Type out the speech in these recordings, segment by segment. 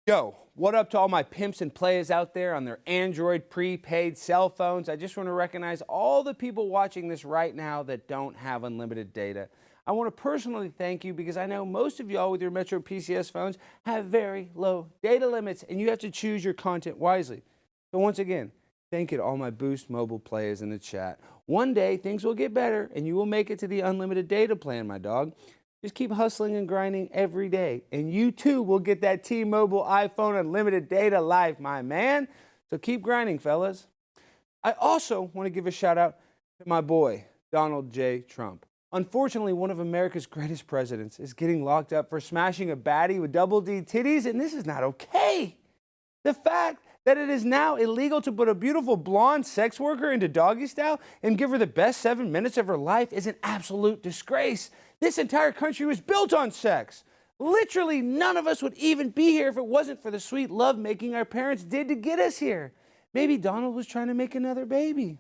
Yo, what up to all my pimps and players out there on their Android prepaid cell phones? I just want to recognize all the people watching this right now that don't have unlimited data. I want to personally thank you because I know most of y'all with your Metro PCS phones have very low data limits and you have to choose your content wisely. So once again, thank you to all my Boost mobile players in the chat. One day things will get better and you will make it to the unlimited data plan, my dog. Just keep hustling and grinding every day, and you too will get that T-Mobile iPhone unlimited data life, my man. So keep grinding, fellas. I also want to give a shout out to my boy, Donald J. Trump. Unfortunately, one of America's greatest presidents is getting locked up for smashing a baddie with double D titties, and this is not okay. The fact that it is now illegal to put a beautiful blonde sex worker into doggy style and give her the best 7 minutes of her life is an absolute disgrace. This entire country was built on sex. Literally, none of us would even be here if it wasn't for the sweet lovemaking our parents did to get us here. Maybe Donald was trying to make another baby.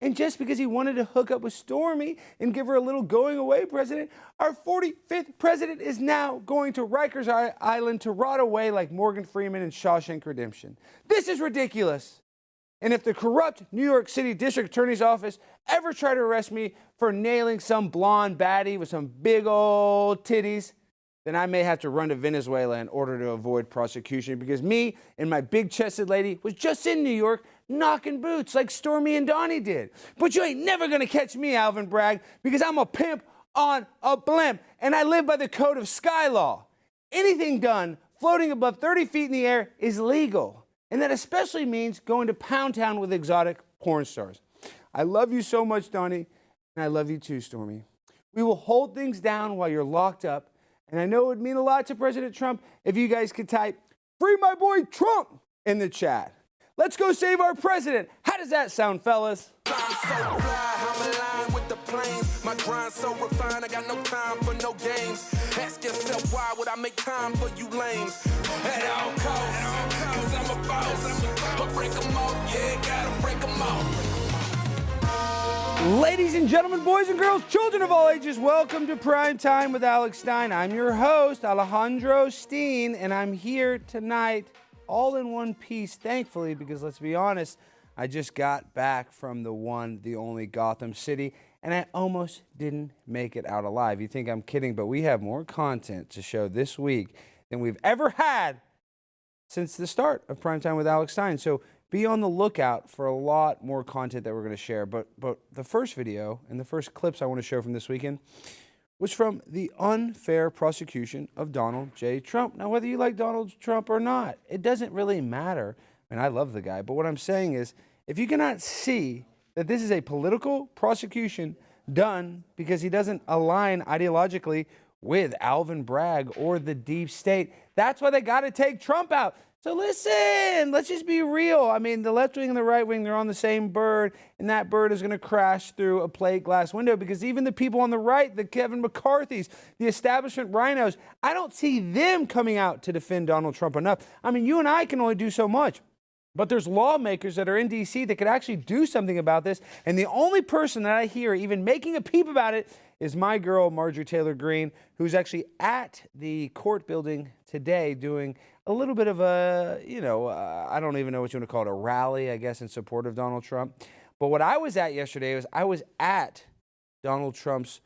And just because he wanted to hook up with Stormy and give her a little going away president, our 45th president is now going to Rikers Island to rot away like Morgan Freeman in Shawshank Redemption. This is ridiculous. And if the corrupt New York City District Attorney's Office ever try to arrest me for nailing some blonde baddie with some big old titties, then I may have to run to Venezuela in order to avoid prosecution because me and my big-chested lady was just in New York knocking boots like Stormy and Donnie did. But you ain't never gonna catch me, Alvin Bragg, because I'm a pimp on a blimp and I live by the code of sky law. Anything done floating above 30 feet in the air is legal. And that especially means going to Pound Town with exotic porn stars. I love you so much, Donnie, and I love you too, Stormy. We will hold things down while you're locked up, and I know it would mean a lot to President Trump if you guys could type, "Free my boy Trump," in the chat. Let's go save our president. How does that sound, fellas? My grind so refined, I got no time for no games. Ask yourself, why would I make time for you lames? At all costs, cause I'm a boss. But break them off, yeah, gotta break them off. Ladies and gentlemen, boys and girls, children of all ages, welcome to Prime Time with Alex Stein. I'm your host, Alejandro Stein, and I'm here tonight all in one piece, thankfully, because let's be honest, I just got back from the one, the only Gotham City, and I almost didn't make it out alive. You think I'm kidding, but we have more content to show this week than we've ever had since the start of Primetime with Alex Stein. So be on the lookout for a lot more content that we're going to share. But the first video and the first clips I want to show from this weekend was from the unfair prosecution of Donald J. Trump. Now, whether you like Donald Trump or not, it doesn't really matter. I mean, I love the guy, but what I'm saying is, if you cannot see that this is a political prosecution done because he doesn't align ideologically with Alvin Bragg or the deep state, that's why they got to take Trump out. So listen, let's just be real. I mean, the left wing and the right wing, they're on the same bird, and that bird is going to crash through a plate glass window because even the people on the right, the Kevin McCarthy's, the establishment rhinos, I don't see them coming out to defend Donald Trump enough. I mean, you and I can only do so much. But there's lawmakers that are in D.C. that could actually do something about this. And the only person that I hear even making a peep about it is my girl, Marjorie Taylor Greene, who's actually at the court building today doing a little bit of a, I don't even know what you want to call it, a rally, I guess, in support of Donald Trump. But what I was at yesterday was I was at Donald Trump's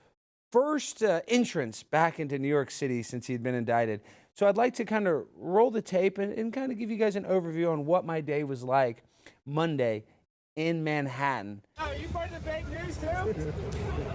first entrance back into New York City since he'd been indicted. So I'd like to kind of roll the tape and kind of give you guys an overview on what my day was like Monday in Manhattan. Oh, are you part of the fake news too?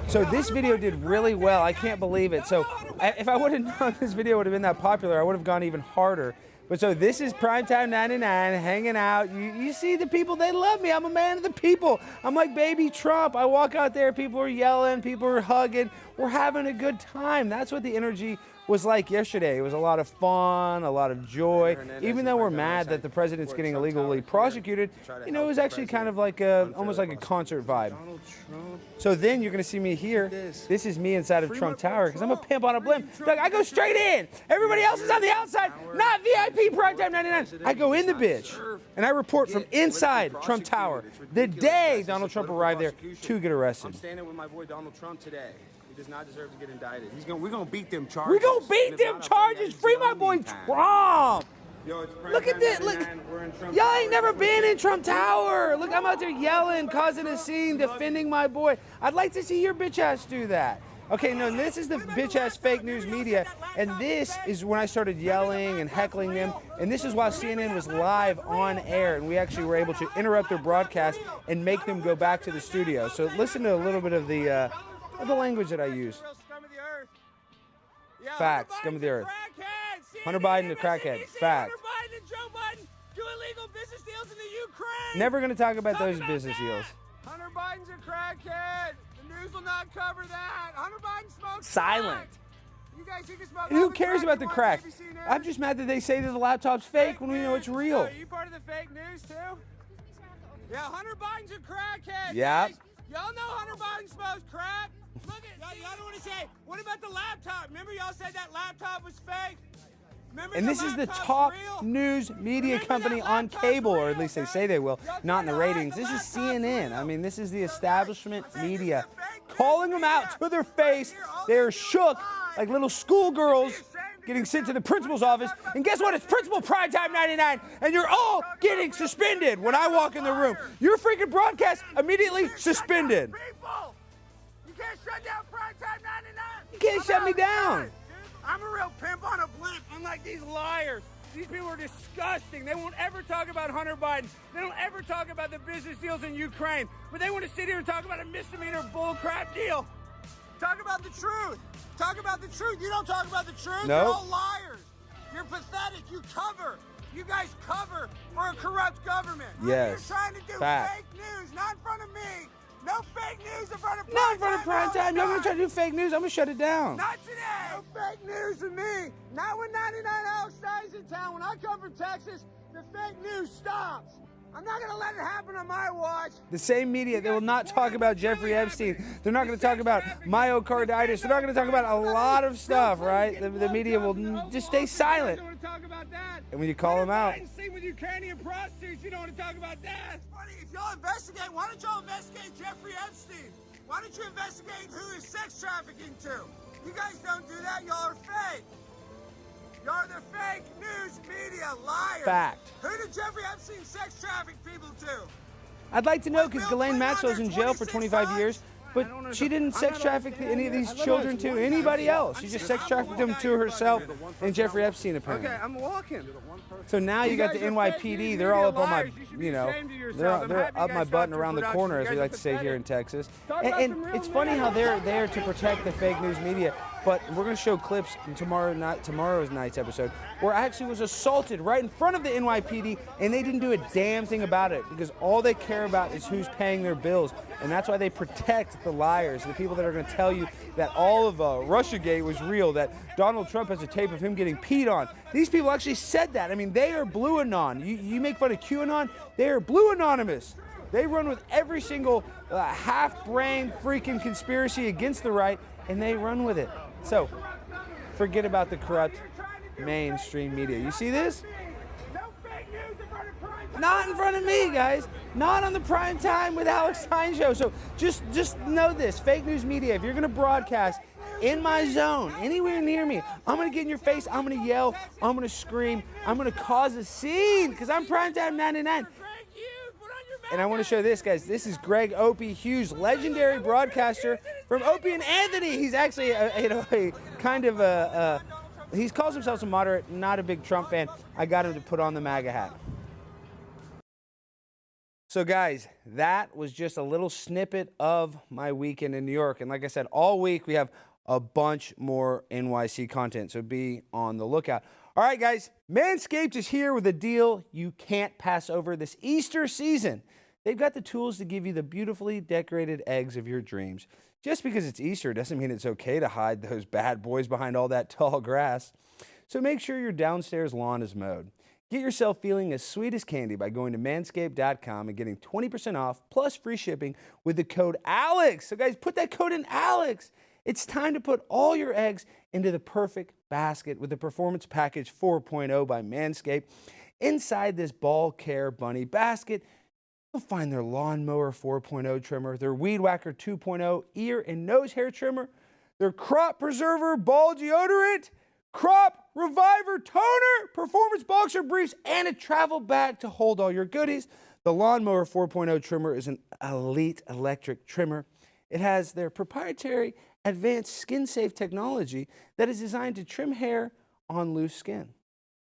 So this video did really well. I can't believe it. So if I would have known this video would have been that popular, I would have gone even harder. But so this is Primetime 99, hanging out. You see the people, they love me. I'm a man of the people. I'm like baby Trump. I walk out there, people are yelling, people are hugging. We're having a good time. That's what the energy was like yesterday. It was a lot of fun, a lot of joy. Even though we're mad that the president's getting illegally prosecuted, it was actually kind of like almost like a concert vibe. So then you're gonna see me here. This is me inside of Trump Tower because I'm a pimp on a blimp. Doug, I go straight in. Everybody else is on the outside, not VIP Primetime 99. I go in the bitch and I report from inside Trump Tower the day Donald Trump arrived there to get arrested. I'm standing with my boy Donald Trump today. He does not deserve to get indicted. We're gonna beat them charges. We're gonna beat them charges. Free my boy Trump. Yo, it's prime Look at time this. Look. 99. We're in Trump Y'all ain't Tower. never been in Trump Tower. Look, I'm out there yelling, causing a scene, defending my boy. I'd like to see your bitch ass do that. Okay, no, this is the bitch ass fake news media, and this is when I started yelling and heckling them, and this is while CNN was live on air, and we actually were able to interrupt their broadcast and make them go back to the studio. So listen to a little bit of the language that I use. Facts, scum of the earth. Hunter Biden, the crackhead. Facts. Hunter Biden and Joe Biden do illegal business deals in the Ukraine. Never going to talk about those business deals. Hunter Biden's a crackhead. The news will not cover that. Hunter Biden smokes Silent. crack. You guys think it's about And who cares about the crack? ABC News? I'm just mad that they say that the laptop's fake when we know it's real. Are you part of the fake news too? Yeah, Hunter Biden's a crackhead. Yeah. Guys. Y'all know Hunter Biden smokes crack. Look at y'all don't want to say. What about the laptop? Remember y'all said that laptop was fake? Remember And the this is the laptop's top real? news media Remember company that on laptop's cable, or at real, least they guys? say they will, Y'all not in the trying to hide ratings. the This is laptop's CNN. real. I mean, this is the establishment This is media the fake news calling them out media. to their face. They're shook like little schoolgirls getting sent to the principal's office. And guess what? It's Principal Primetime 99, and you're all getting suspended when I walk in the room. Your freaking broadcast immediately suspended. People, you can't shut down Primetime 99. You can't shut me down. I'm a real pimp on a blimp, unlike these liars. These people are disgusting. They won't ever talk about Hunter Biden. They don't ever talk about the business deals in Ukraine. But they want to sit here and talk about a misdemeanor bullcrap deal. Talk about the truth. Talk about the truth. You don't talk about the truth. Nope. You're all liars. You're pathetic. You cover. You guys cover for a corrupt government. Yes. You're trying to do Fact. fake news, not in front of me. No fake news in front of Not in front of prime time. You're going to try to do. do fake news. I'm going to shut it down. Not today. No fake news with me. Not when 99 Alex Stein's in town. When I come from Texas, the fake news stops. I'm not going to let it happen on my watch. The same media, they will not talk about Jeffrey Epstein. They're not going to talk about myocarditis. They're not going to talk about a lot of stuff, right? The media will just stay silent. You don't want to talk about that. And when you call them out, Sing with Ukrainian prostitutes. You don't want to talk about that. It's funny. If y'all investigate, why don't y'all investigate Jeffrey Epstein? Why don't you investigate who is sex trafficking to? You guys don't do that. Y'all are fake. Y'all are the fake news media liars. Fact. Who did Jeffrey Epstein sex traffic people to? I'd like to know because Ghislaine Maxwell's in jail for 25 years, but she didn't sex traffic any of these children to anybody else. She just sex trafficked them to herself and Jeffrey Epstein, apparently. Okay, I'm walking. So now you got the NYPD. They're all up on my, you know, they're up my butt and around the corner, as we like to say here in Texas. And it's funny how they're there to protect the fake news media. But we're going to show clips in tomorrow's night's episode where I actually was assaulted right in front of the NYPD, and they didn't do a damn thing about it because all they care about is who's paying their bills. And that's why they protect the liars, the people that are going to tell you that all of Russiagate was real, that Donald Trump has a tape of him getting peed on. These people actually said that. I mean, they are blue anon. You make fun of QAnon, they are blue anonymous. They run with every single half-brained freaking conspiracy against the right, and they run with it. So, forget about the corrupt mainstream media. You see this? Not in front of me, guys. Not on the Prime Time with Alex Stein show. So just know this, fake news media, if you're going to broadcast in my zone, anywhere near me, I'm going to get in your face, I'm going to yell, I'm going to scream, I'm going to cause a scene because I'm Primetime 99. And I want to show this, guys. This is Greg Opie Hughes, legendary broadcaster from Opie and Anthony. He's actually a kind of he calls himself a moderate, not a big Trump fan. I got him to put on the MAGA hat. So guys, that was just a little snippet of my weekend in New York. And like I said, all week we have a bunch more NYC content, so be on the lookout. All right, guys, Manscaped is here with a deal you can't pass over this Easter season. They've got the tools to give you the beautifully decorated eggs of your dreams. Just because it's Easter doesn't mean it's okay to hide those bad boys behind all that tall grass. So make sure your downstairs lawn is mowed. Get yourself feeling as sweet as candy by going to manscaped.com and getting 20% off plus free shipping with the code ALEX. So guys, put that code in ALEX. It's time to put all your eggs into the perfect basket with the Performance Package 4.0 by Manscaped. Inside this ball care bunny basket, you'll find their Lawnmower 4.0 trimmer, their Weed Whacker 2.0 ear and nose hair trimmer, their Crop Preserver ball deodorant, Crop Reviver Toner, performance boxer briefs, and a travel bag to hold all your goodies. The Lawnmower 4.0 trimmer is an elite electric trimmer. It has their proprietary advanced skin-safe technology that is designed to trim hair on loose skin.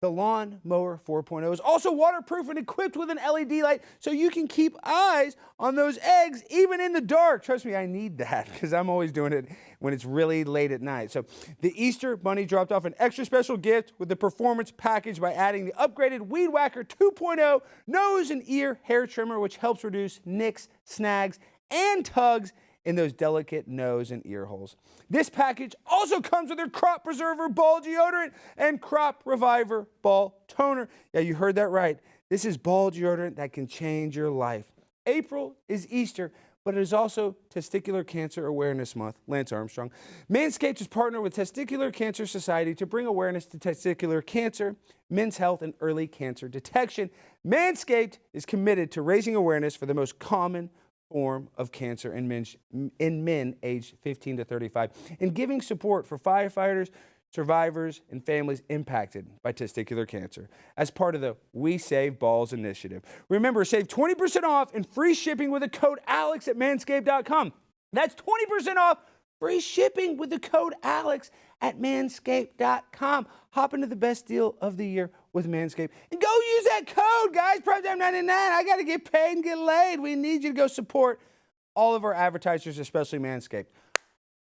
The Lawnmower 4.0 is also waterproof and equipped with an LED light so you can keep eyes on those eggs even in the dark. Trust me, I need that because I'm always doing it when it's really late at night. So the Easter Bunny dropped off an extra special gift with the performance package by adding the upgraded Weed Whacker 2.0 nose and ear hair trimmer, which helps reduce nicks, snags, and tugs in those delicate nose and ear holes. This package also comes with their Crop Preserver Ball Deodorant and Crop Reviver Ball Toner. Yeah, you heard that right. This is ball deodorant that can change your life. April is Easter, but it is also Testicular Cancer Awareness Month. Lance Armstrong. Manscaped has partnered with Testicular Cancer Society to bring awareness to testicular cancer, men's health, and early cancer detection. Manscaped is committed to raising awareness for the most common form of cancer in men aged 15 to 35 and giving support for firefighters, survivors, and families impacted by testicular cancer as part of the We Save Balls initiative. Remember, save 20% off and free shipping with the code ALEX at manscaped.com. That's 20% off free shipping with the code ALEX at manscaped.com. Hop into the best deal of the year with Manscaped. And go use that code, guys. Primetime99. I got to get paid and get laid. We need you to go support all of our advertisers, especially Manscaped.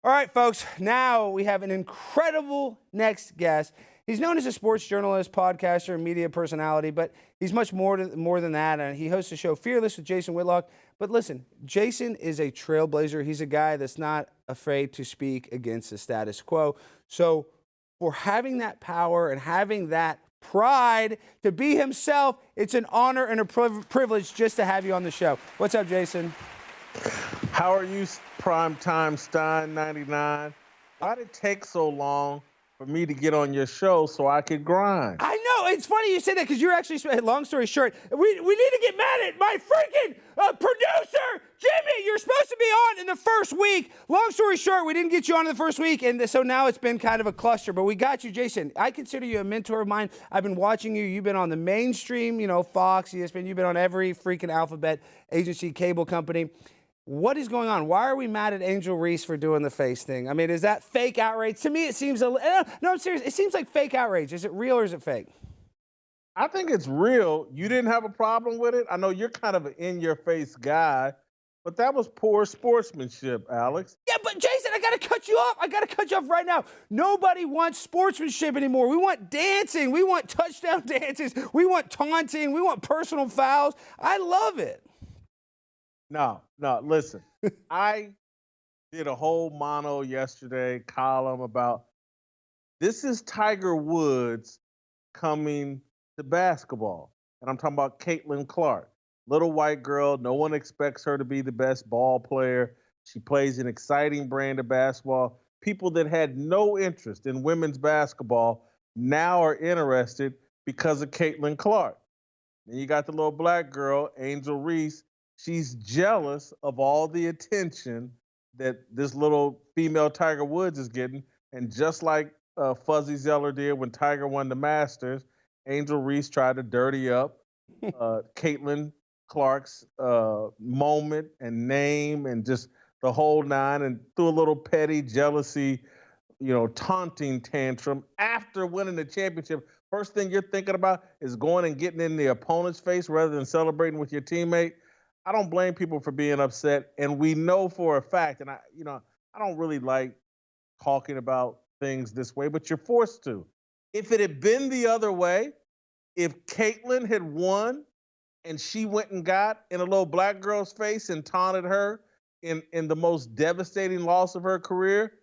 All right, folks. Now we have an incredible next guest. He's known as a sports journalist, podcaster, and media personality, but he's much more than that. And he hosts the show Fearless with Jason Whitlock. But listen, Jason is a trailblazer. He's a guy that's not afraid to speak against the status quo. So for having that power and having that pride to be himself, it's an honor and a privilege just to have you on the show. What's up, Jason? How are you, Primetime Stein 99? Why did it take so long for me to get on your show so I could grind? I know. It's funny you say that because you're actually, long story short, we need to get mad at my freaking producer, Jimmy. You're supposed to be on in the first week. Long story short, we didn't get you on in the first week, and so now it's been kind of a cluster, but we got you, Jason. I consider you a mentor of mine. I've been watching you. You've been on the mainstream, Fox, ESPN. You've been on every freaking alphabet agency, cable company. What is going on? Why are we mad at Angel Reese for doing the face thing? I mean, is that fake outrage? To me, it seems no, I'm serious. It seems like fake outrage. Is it real or is it fake? I think it's real. You didn't have a problem with it. I know you're kind of an in-your-face guy, but that was poor sportsmanship, Alex. Yeah, but Jason, I got to cut you off. I got to cut you off right now. Nobody wants sportsmanship anymore. We want dancing. We want touchdown dances. We want taunting. We want personal fouls. I love it. No, listen. I did a whole mono yesterday, column about this is Tiger Woods coming to basketball. And I'm talking about Caitlin Clark, little white girl. No one expects her to be the best ball player. She plays an exciting brand of basketball. People that had no interest in women's basketball now are interested because of Caitlin Clark. And you got the little black girl, Angel Reese. She's jealous of all the attention that this little female Tiger Woods is getting. And just like Fuzzy Zeller did when Tiger won the Masters, Angel Reese tried to dirty up Caitlin Clark's moment and name and just the whole nine, and threw a little petty jealousy, taunting tantrum after winning the championship. First thing you're thinking about is going and getting in the opponent's face rather than celebrating with your teammate. I don't blame people for being upset, and we know for a fact, and I don't really like talking about things this way, but you're forced to. If it had been the other way, if Caitlin had won and she went and got in a little black girl's face and taunted her in the most devastating loss of her career,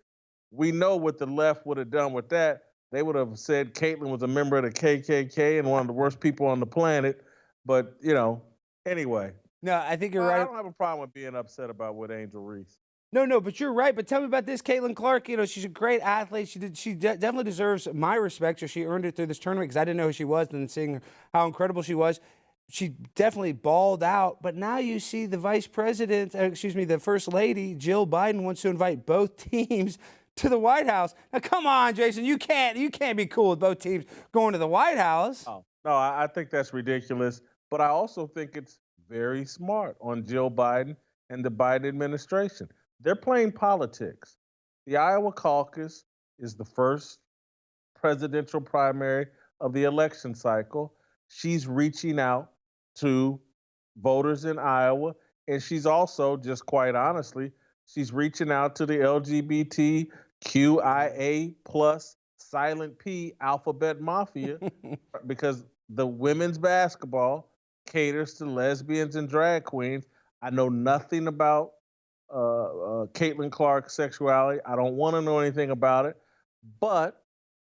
we know what the left would have done with that. They would have said Caitlin was a member of the KKK and one of the worst people on the planet. But, anyway. No, I think you're right. I don't have a problem with being upset about what Angel Reese. No, but you're right. But tell me about this Caitlin Clark. She's a great athlete. She definitely deserves my respect. So she earned it through this tournament because I didn't know who she was, and seeing how incredible she was. She definitely balled out. But now you see the the First Lady, Jill Biden, wants to invite both teams to the White House. Now, come on, Jason, you can't be cool with both teams going to the White House. Oh, no, I think that's ridiculous. But I also think it's very smart on Jill Biden and the Biden administration. They're playing politics. The Iowa caucus is the first presidential primary of the election cycle. She's reaching out to voters in Iowa, and she's also, just quite honestly, she's reaching out to the LGBTQIA plus silent P alphabet mafia because the women's basketball caters to lesbians and drag queens. I know nothing about Caitlin Clark's sexuality. I don't want to know anything about it, but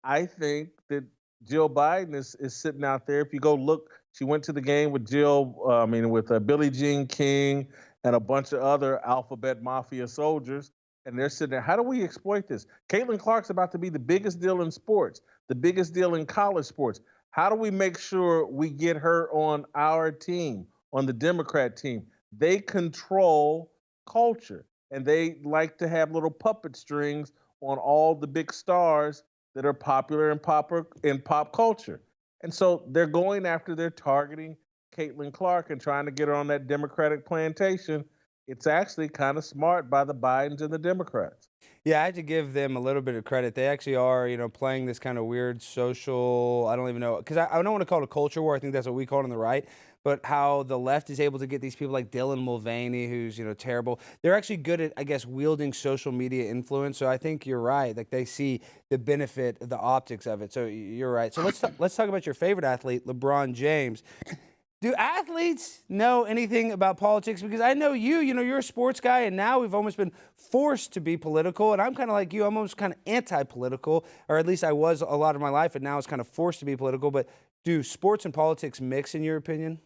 I think that Jill Biden is sitting out there. If you go look, she went to the game with with Billie Jean King and a bunch of other alphabet mafia soldiers, and they're sitting there. How do we exploit this? Caitlin Clark's about to be the biggest deal in sports, the biggest deal in college sports. How do we make sure we get her on our team, on the Democrat team? They control culture, and they like to have little puppet strings on all the big stars that are popular in pop culture. And so they're targeting Caitlin Clark and trying to get her on that Democratic plantation. It's actually kind of smart by the Bidens and the Democrats. Yeah, I had to give them a little bit of credit. They actually are, playing this kind of weird social, I don't even know, because I don't want to call it a culture war. I think that's what we call it on the right. But how the left is able to get these people like Dylan Mulvaney, who's, terrible. They're actually good at, I guess, wielding social media influence. So I think you're right. Like, they see the benefit, the optics of it. So you're right. So let's talk about your favorite athlete, LeBron James. Do athletes know anything about politics? Because I know you're a sports guy, and now we've almost been forced to be political. And I'm kind of like you. I'm almost kind of anti-political, or at least I was a lot of my life, and now it's kind of forced to be political. But do sports and politics mix, in your opinion?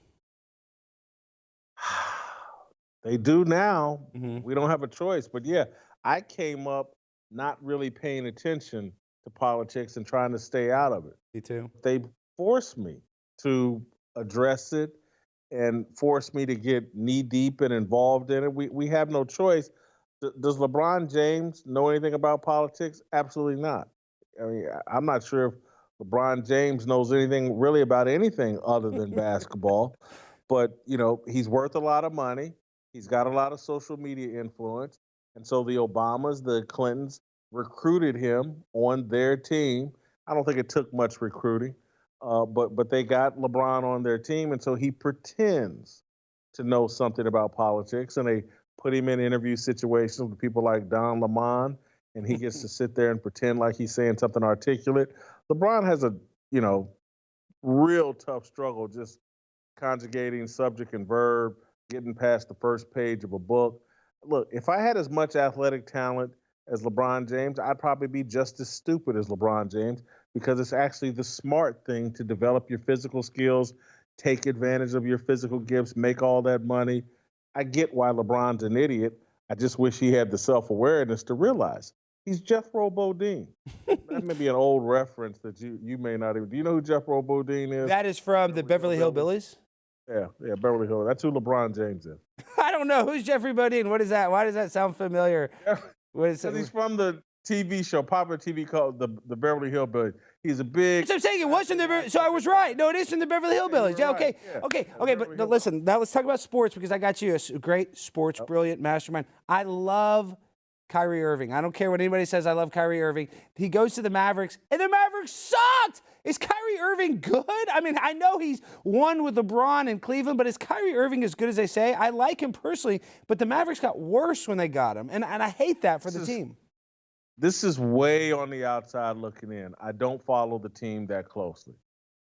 They do now. Mm-hmm. We don't have a choice. But yeah, I came up not really paying attention to politics and trying to stay out of it. Me too. They forced me to address it and forced me to get knee deep and involved in it. We have no choice. Does LeBron James know anything about politics? Absolutely not. I mean, I'm not sure if LeBron James knows anything really about anything other than basketball. But, he's worth a lot of money. He's got a lot of social media influence. And so the Obamas, the Clintons recruited him on their team. I don't think it took much recruiting, but they got LeBron on their team. And so he pretends to know something about politics. And they put him in interview situations with people like Don Lemon, and he gets to sit there and pretend like he's saying something articulate. LeBron has a, real tough struggle just conjugating subject and verb, getting past the first page of a book. Look, if I had as much athletic talent as LeBron James, I'd probably be just as stupid as LeBron James, because it's actually the smart thing to develop your physical skills, take advantage of your physical gifts, make all that money. I get why LeBron's an idiot. I just wish he had the self-awareness to realize he's Jethro Bodine. That may be an old reference that you may not even. Do you know who Jethro Bodine is? That is from the Beverly Hillbillies? Yeah, Beverly Hills. That's who LeBron James is. I don't know. Who's Jeffrey Bodine? What is that? Why does that sound familiar? What is it? He's from the TV show, popular TV called the Beverly Hillbillies. He's a big. So I'm saying it was from so I was right. No, it is from the Beverly Hillbillies. Yeah, okay. Right. Okay. But no, listen, now let's talk about sports, because I got you a great sports, brilliant mastermind. I love Kyrie Irving. I don't care what anybody says. I love Kyrie Irving. He goes to the Mavericks, and the Mavericks sucked. Is Kyrie Irving good? I mean, I know he's won with LeBron in Cleveland, but is Kyrie Irving as good as they say? I like him personally, but the Mavericks got worse when they got him, and I hate that for the team. This is way on the outside looking in. I don't follow the team that closely.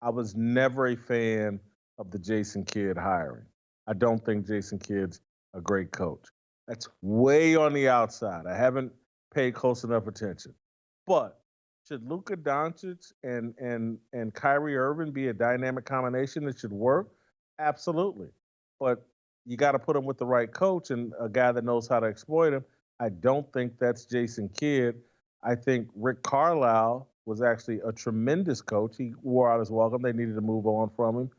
I was never a fan of the Jason Kidd hiring. I don't think Jason Kidd's a great coach. That's way on the outside. I haven't paid close enough attention. But should Luka Doncic and Kyrie Irving be a dynamic combination that should work? Absolutely. But you got to put him with the right coach and a guy that knows how to exploit him. I don't think that's Jason Kidd. I think Rick Carlisle was actually a tremendous coach. He wore out his welcome. They needed to move on from him.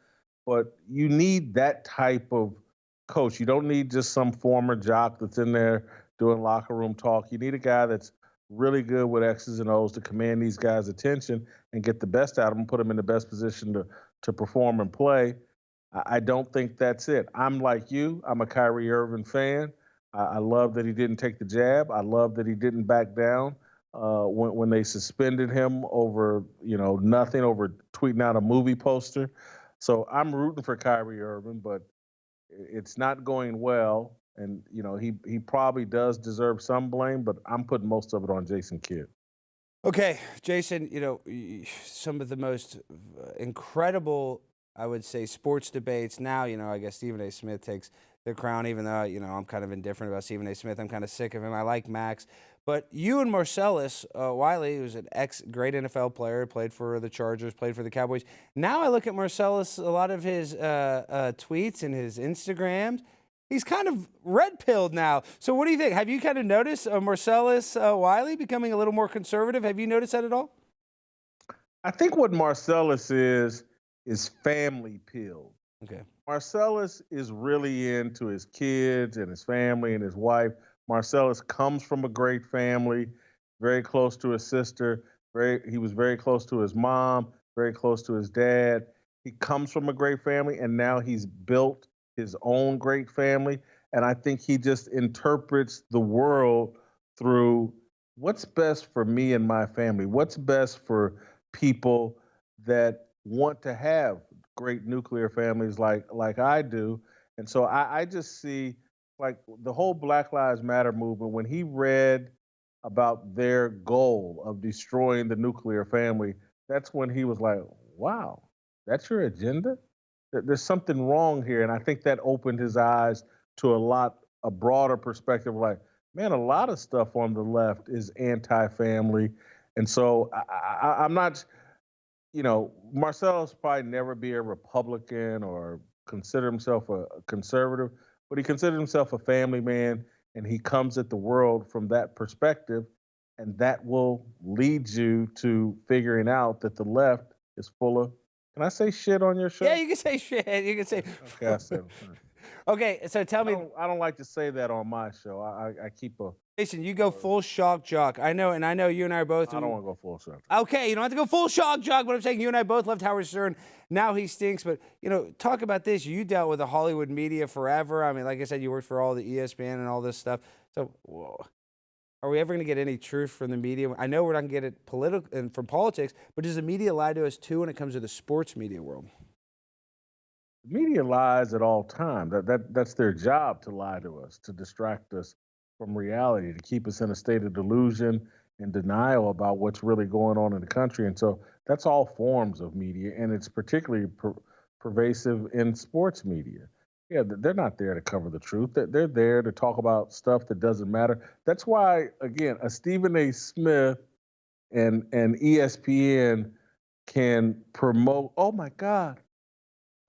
But you need that type of coach. You don't need just some former jock that's in there doing locker room talk. You need a guy that's really good with X's and O's to command these guys' attention and get the best out of them, put them in the best position to perform and play. I don't think that's it. I'm like you. I'm a Kyrie Irving fan. I love that he didn't take the jab. I love that he didn't back down when they suspended him over, nothing, over tweeting out a movie poster. So I'm rooting for Kyrie Irving, but it's not going well. And, he probably does deserve some blame, but I'm putting most of it on Jason Kidd. Okay, Jason, some of the most incredible, I would say, sports debates now, I guess Stephen A. Smith takes the crown, even though, I'm kind of indifferent about Stephen A. Smith. I'm kind of sick of him. I like Max. But you and Marcellus Wiley, who's an great NFL player, played for the Chargers, played for the Cowboys. Now I look at Marcellus, a lot of his tweets and his Instagrams. He's kind of red-pilled now. So what do you think? Have you kind of noticed Marcellus Wiley becoming a little more conservative? Have you noticed that at all? I think what Marcellus is family-pilled. Okay. Marcellus is really into his kids and his family and his wife. Marcellus comes from a great family, very close to his sister. He was very close to his mom, very close to his dad. He comes from a great family, and now he's built his own great family. And I think he just interprets the world through what's best for me and my family, what's best for people that want to have great nuclear families like I do. And so I just see, like, the whole Black Lives Matter movement, when he read about their goal of destroying the nuclear family, that's when he was like, wow, that's your agenda? There's something wrong here. And I think that opened his eyes to a broader perspective, like, man, a lot of stuff on the left is anti-family. And so I'm not, Marcellus probably never be a Republican or consider himself a conservative, but he considered himself a family man, and he comes at the world from that perspective, and that will lead you to figuring out that the left is full of, can I say shit on your show? Yeah, you can say shit. You can say. Okay, I said it. Okay, so tell me. I don't like to say that on my show. I keep a. Jason, you go full shock jock. I know, and I know you and I are both. I don't want to go full shock. Okay, you don't have to go full shock jock, but I'm saying you and I both loved Howard Stern. Now he stinks, but, talk about this. You dealt with the Hollywood media forever. I mean, like I said, you worked for all the ESPN and all this stuff. So, whoa. Are we ever going to get any truth from the media? I know we're not going to get it from politics, but does the media lie to us too when it comes to the sports media world? The media lies at all times. That's their job, to lie to us, to distract us from reality, to keep us in a state of delusion and denial about what's really going on in the country. And so that's all forms of media, and it's particularly pervasive in sports media. Yeah, they're not there to cover the truth. They're there to talk about stuff that doesn't matter. That's why, again, a Stephen A. Smith and ESPN can promote, oh my God,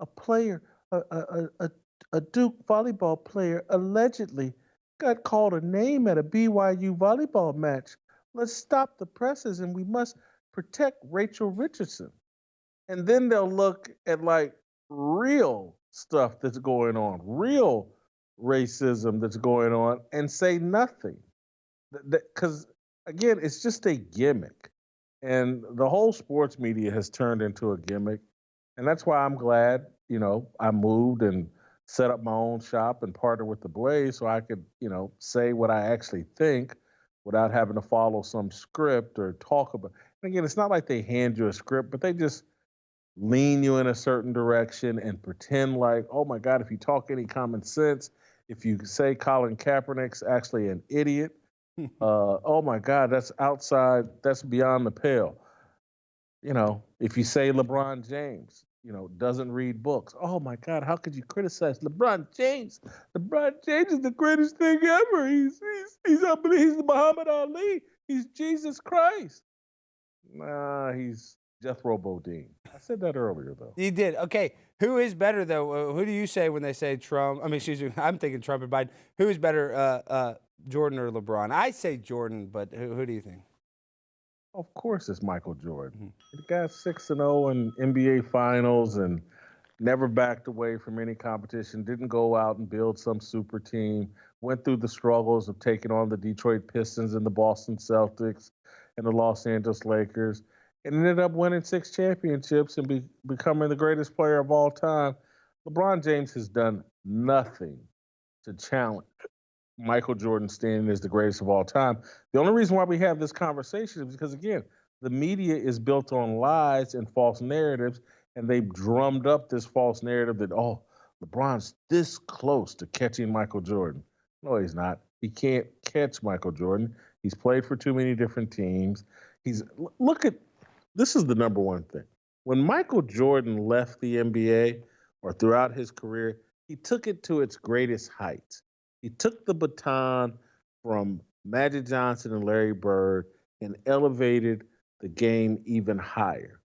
a player, a Duke volleyball player allegedly got called a name at a BYU volleyball match. Let's stop the presses, and we must protect Rachel Richardson. And then they'll look at, like, real stuff that's going on, real racism that's going on, and say nothing. Because, again, it's just a gimmick. And the whole sports media has turned into a gimmick. And that's why I'm glad, I moved and set up my own shop and partnered with the Blaze so I could, say what I actually think without having to follow some script or talk about. And again, it's not like they hand you a script, but they just lean you in a certain direction and pretend like, oh my God, if you talk any common sense, if you say Colin Kaepernick's actually an idiot, oh my God, that's beyond the pale. If you say LeBron James, doesn't read books, oh my God, how could you criticize LeBron James? LeBron James is the greatest thing ever. He's unbelievable. He's Muhammad Ali. He's Jesus Christ. Nah, he's Jethro Bodine. I said that earlier, though. You did. Okay. Who is better, though? Who do you say when they say Trump? I mean, excuse me. I'm thinking Trump and Biden. Who is better, Jordan or LeBron? I say Jordan, but who do you think? Of course it's Michael Jordan. The guy's 6-0 in NBA Finals and never backed away from any competition, didn't go out and build some super team, went through the struggles of taking on the Detroit Pistons and the Boston Celtics and the Los Angeles Lakers, and ended up winning 6 championships and becoming the greatest player of all time. LeBron James has done nothing to challenge Michael Jordan's standing as the greatest of all time. The only reason why we have this conversation is because, again, the media is built on lies and false narratives, and they've drummed up this false narrative that, oh, LeBron's this close to catching Michael Jordan. No, he's not. He can't catch Michael Jordan. He's played for too many different teams. This is the number one thing. When Michael Jordan left the NBA or throughout his career, he took it to its greatest heights. He took the baton from Magic Johnson and Larry Bird and elevated the game even higher.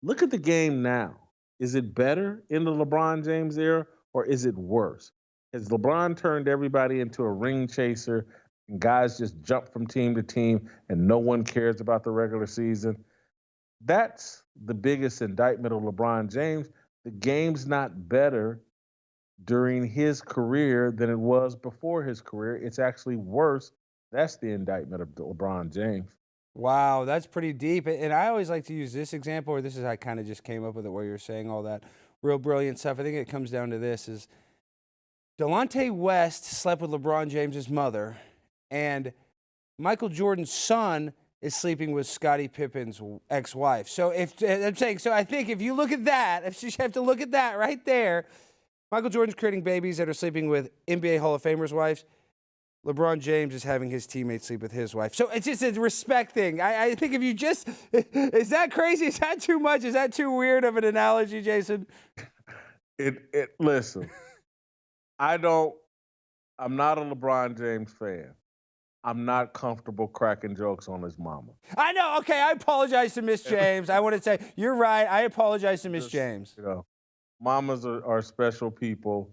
Look at the game now. Is it better in the LeBron James era, or is it worse? Has LeBron turned everybody into a ring chaser and guys just jump from team to team and no one cares about the regular season? That's the biggest indictment of LeBron James. The game's not better during his career than it was before his career. It's actually worse. That's the indictment of LeBron James. Wow, that's pretty deep. And I always like to use this example, or this is how I kind of just came up with it while you were saying all that real brilliant stuff. I think it comes down to this is Delonte West slept with LeBron James's mother, and Michael Jordan's son is sleeping with Scottie Pippen's ex-wife. So I think if you look at that, if you have to look at that right there, Michael Jordan's creating babies that are sleeping with NBA Hall of Famers' wives. LeBron James is having his teammates sleep with his wife. So it's just a respect thing. I think if you just, is that crazy? Is that too much? Is that too weird of an analogy, Jason? Listen, I'm not a LeBron James fan. I'm not comfortable cracking jokes on his mama. I know. Okay, I apologize to Miss James. I want to say, you're right. I apologize to Miss James. You know, mamas are special people.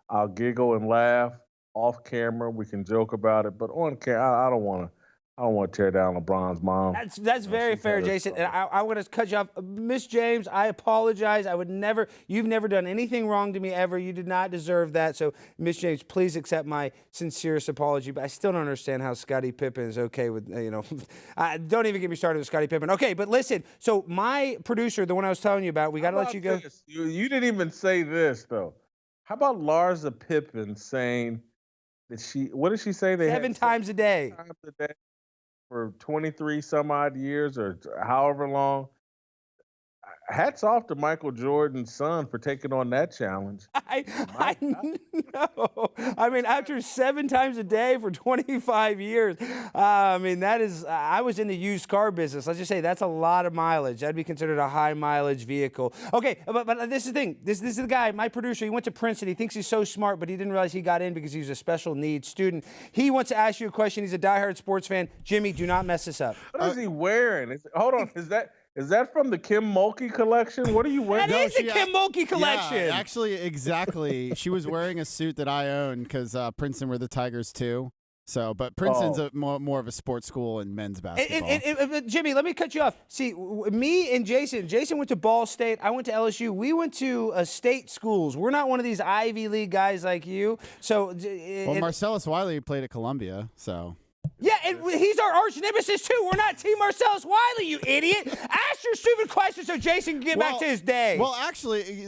I'll giggle and laugh off camera. We can joke about it, but on camera, I don't want to tear down LeBron's mom. That's very fair, Jason. And I want to cut you off, Miss James. I apologize. You've never done anything wrong to me ever. You did not deserve that. So, Miss James, please accept my sincerest apology. But I still don't understand how Scottie Pippen is okay with don't even get me started with Scottie Pippen. Okay, but listen. So my producer, the one I was telling you about, we got to let you go. You didn't even say this though. How about Larsa Pippen saying that what did she say? They 7 times a day. 7 times a day for 23 some odd years or however long. Hats off to Michael Jordan's son for taking on that challenge. I know. I mean, after 7 times a day for 25 years, I mean, that is, I was in the used car business. Let's just say that's a lot of mileage. That'd be considered a high mileage vehicle. Okay, but this is the thing. This is the guy, my producer. He went to Princeton. He thinks he's so smart, but he didn't realize he got in because he was a special needs student. He wants to ask you a question. He's a diehard sports fan. Jimmy, do not mess this up. What is he wearing? Hold on. Is that from the Kim Mulkey collection? What are you wearing? That is the Kim Mulkey collection. Yeah, actually, exactly. She was wearing a suit that I own because Princeton were the Tigers too. So, but Princeton's more of a sports school in men's basketball. Jimmy, let me cut you off. See, me and Jason went to Ball State. I went to LSU. We went to state schools. We're not one of these Ivy League guys like you. So, Marcellus Wiley played at Columbia, so. Yeah, and he's our arch nemesis, too. We're not Team Marcellus Wiley, you idiot. Ask your stupid question so Jason can get back to his day. Well, actually,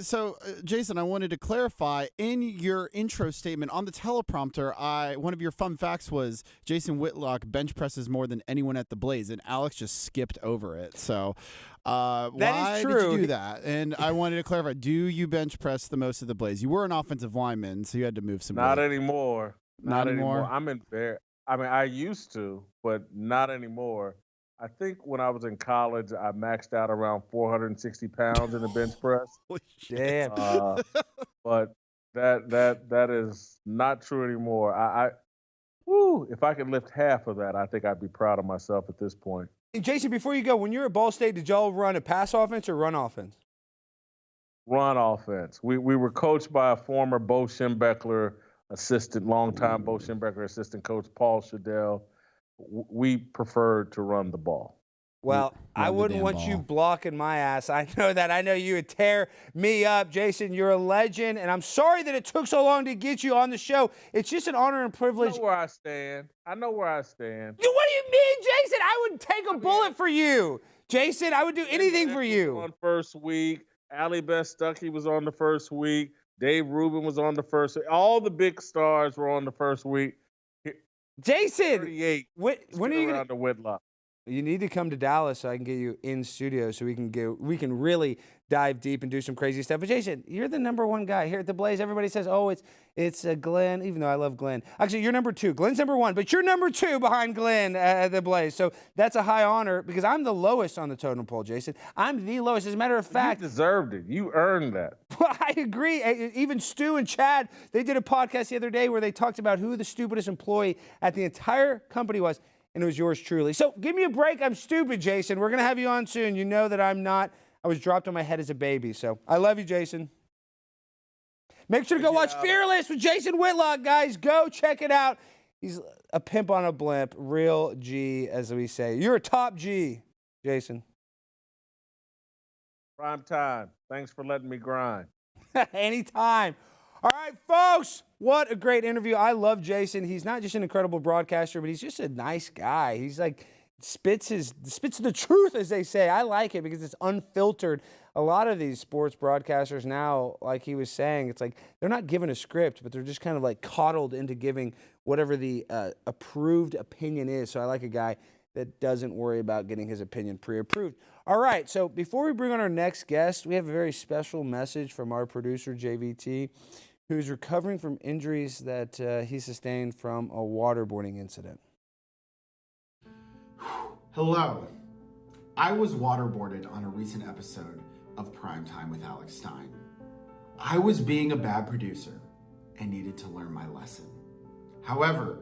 Jason, I wanted to clarify. In your intro statement on the teleprompter, one of your fun facts was Jason Whitlock bench presses more than anyone at the Blaze, and Alex just skipped over it. So why did you do that? And I wanted to clarify, do you bench press the most of the Blaze? You were an offensive lineman, so you had to move some weight. Anymore. Not anymore. I'm embarrassed. I mean, I used to, but not anymore. I think when I was in college, I maxed out around 460 pounds in the bench press. Damn. But that is not true anymore. If I could lift half of that, I think I'd be proud of myself at this point. And Jason, before you go, when you were at Ball State, did y'all run a pass offense or run offense? Run offense. We were coached by a former Bo Schembechler assistant, longtime Bo Schembechler assistant coach, Paul Shadell. We preferred to run the ball. Well, I Run the wouldn't damn want you ball. blocking my ass. I know that. I know you would tear me up. Jason, you're a legend, and I'm sorry that it took so long to get you on the show. It's just an honor and I privilege. know where I stand. What do you mean, Jason? I would take a bullet for you. Jason, I would do anything for you. On first week, Allie Beth Stuckey was on the first week. Dave Rubin was on the first week. All the big stars were on the first week. Jason, 38. when are you around the Whitlock? You need to come to Dallas so I can get you in studio so we can really dive deep and do some crazy stuff. But Jason, you're the #1 guy here at the Blaze. Everybody says, "Oh, it's Glenn," even though I love Glenn. Actually, you're #2. Glenn's #1, but you're #2 behind Glenn at the Blaze. So that's a high honor because I'm the lowest on the totem pole, Jason. I'm the lowest. As a matter of fact, you deserved it. You earned that. I agree. Even Stu and Chad, they did a podcast the other day where they talked about who the stupidest employee at the entire company was. And it was yours truly. So give me a break. I'm stupid, Jason. We're going to have you on soon. You know that I'm not. I was dropped on my head as a baby. So I love you, Jason. Make sure to go watch Fearless with Jason Whitlock, guys. Go check it out. He's a pimp on a blimp. Real G, as we say. You're a top G, Jason. Prime time. Thanks for letting me grind. Anytime. All right, folks, what a great interview. I love Jason. He's not just an incredible broadcaster, but he's just a nice guy. He's like spits the truth, as they say. I like it because it's unfiltered. A lot of these sports broadcasters now, like he was saying, it's like they're not given a script, but they're just kind of like coddled into giving whatever the approved opinion is. So I like a guy that doesn't worry about getting his opinion pre-approved. All right, so before we bring on our next guest, we have a very special message from our producer, JVT, who's recovering from injuries that he sustained from a waterboarding incident. Hello. I was waterboarded on a recent episode of Primetime with Alex Stein. I was being a bad producer and needed to learn my lesson. However,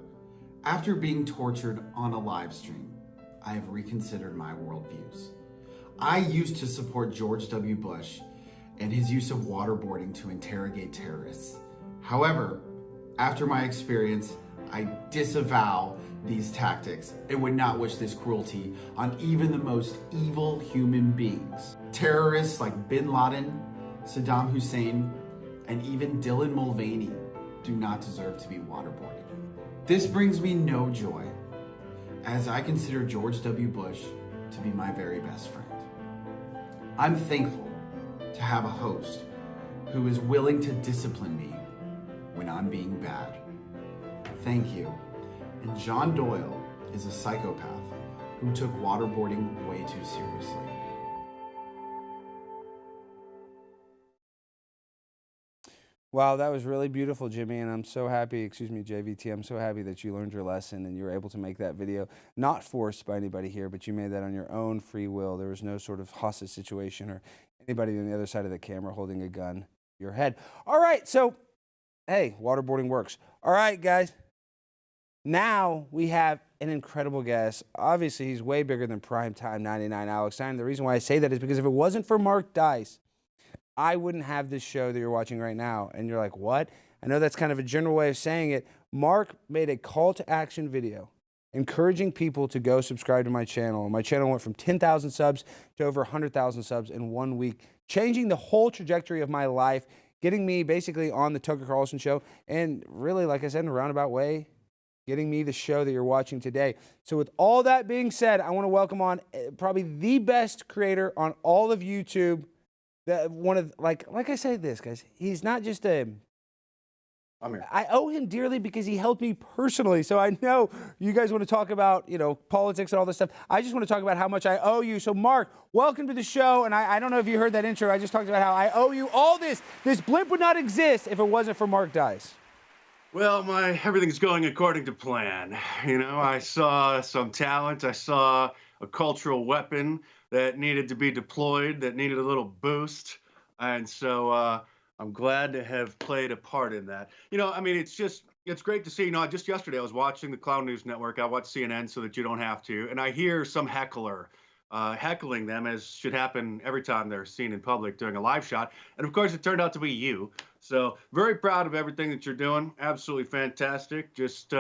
after being tortured on a live stream, I have reconsidered my worldviews. I used to support George W. Bush and his use of waterboarding to interrogate terrorists. However, after my experience, I disavow these tactics and would not wish this cruelty on even the most evil human beings. Terrorists like Bin Laden, Saddam Hussein, and even Dylan Mulvaney do not deserve to be waterboarded. This brings me no joy, as I consider George W. Bush to be my very best friend. I'm thankful to have a host who is willing to discipline me when I'm being bad. Thank you. And John Doyle is a psychopath who took waterboarding way too seriously. Wow, that was really beautiful, Jimmy, and I'm so happy, JVT, I'm so happy that you learned your lesson and you were able to make that video, not forced by anybody here, but you made that on your own free will. There was no sort of hostage situation or anybody on the other side of the camera holding a gun to your head. All right, so, hey, waterboarding works. All right, guys, now we have an incredible guest. Obviously, he's way bigger than Primetime 99 Alex Stein. The reason why I say that is because if it wasn't for Mark Dice, I wouldn't have this show that you're watching right now. And you're like, what? I know that's kind of a general way of saying it. Mark made a call to action video encouraging people to go subscribe to my channel. My channel went from 10,000 subs to over 100,000 subs in 1 week, changing the whole trajectory of my life, getting me basically on the Tucker Carlson show, and really, like I said, in a roundabout way, getting me the show that you're watching today. So with all that being said, I want to welcome on probably the best creator on all of YouTube. One of, like I say this, guys, he's not just a, I owe him dearly because he helped me personally. So I know you guys want to talk about, politics and all this stuff. I just want to talk about how much I owe you. So Mark, welcome to the show. And I don't know if you heard that intro. I just talked about how I owe you all this. This blimp would not exist if it wasn't for Mark Dice. Well, everything's going according to plan. I saw some talent. I saw a cultural weapon that needed to be deployed, that needed a little boost. And so I'm glad to have played a part in that. It's great to see, just yesterday I was watching the Clown News Network. I watch CNN so that you don't have to. And I hear some heckler heckling them, as should happen every time they're seen in public doing a live shot. And of course, it turned out to be you. So very proud of everything that you're doing. Absolutely fantastic. Just,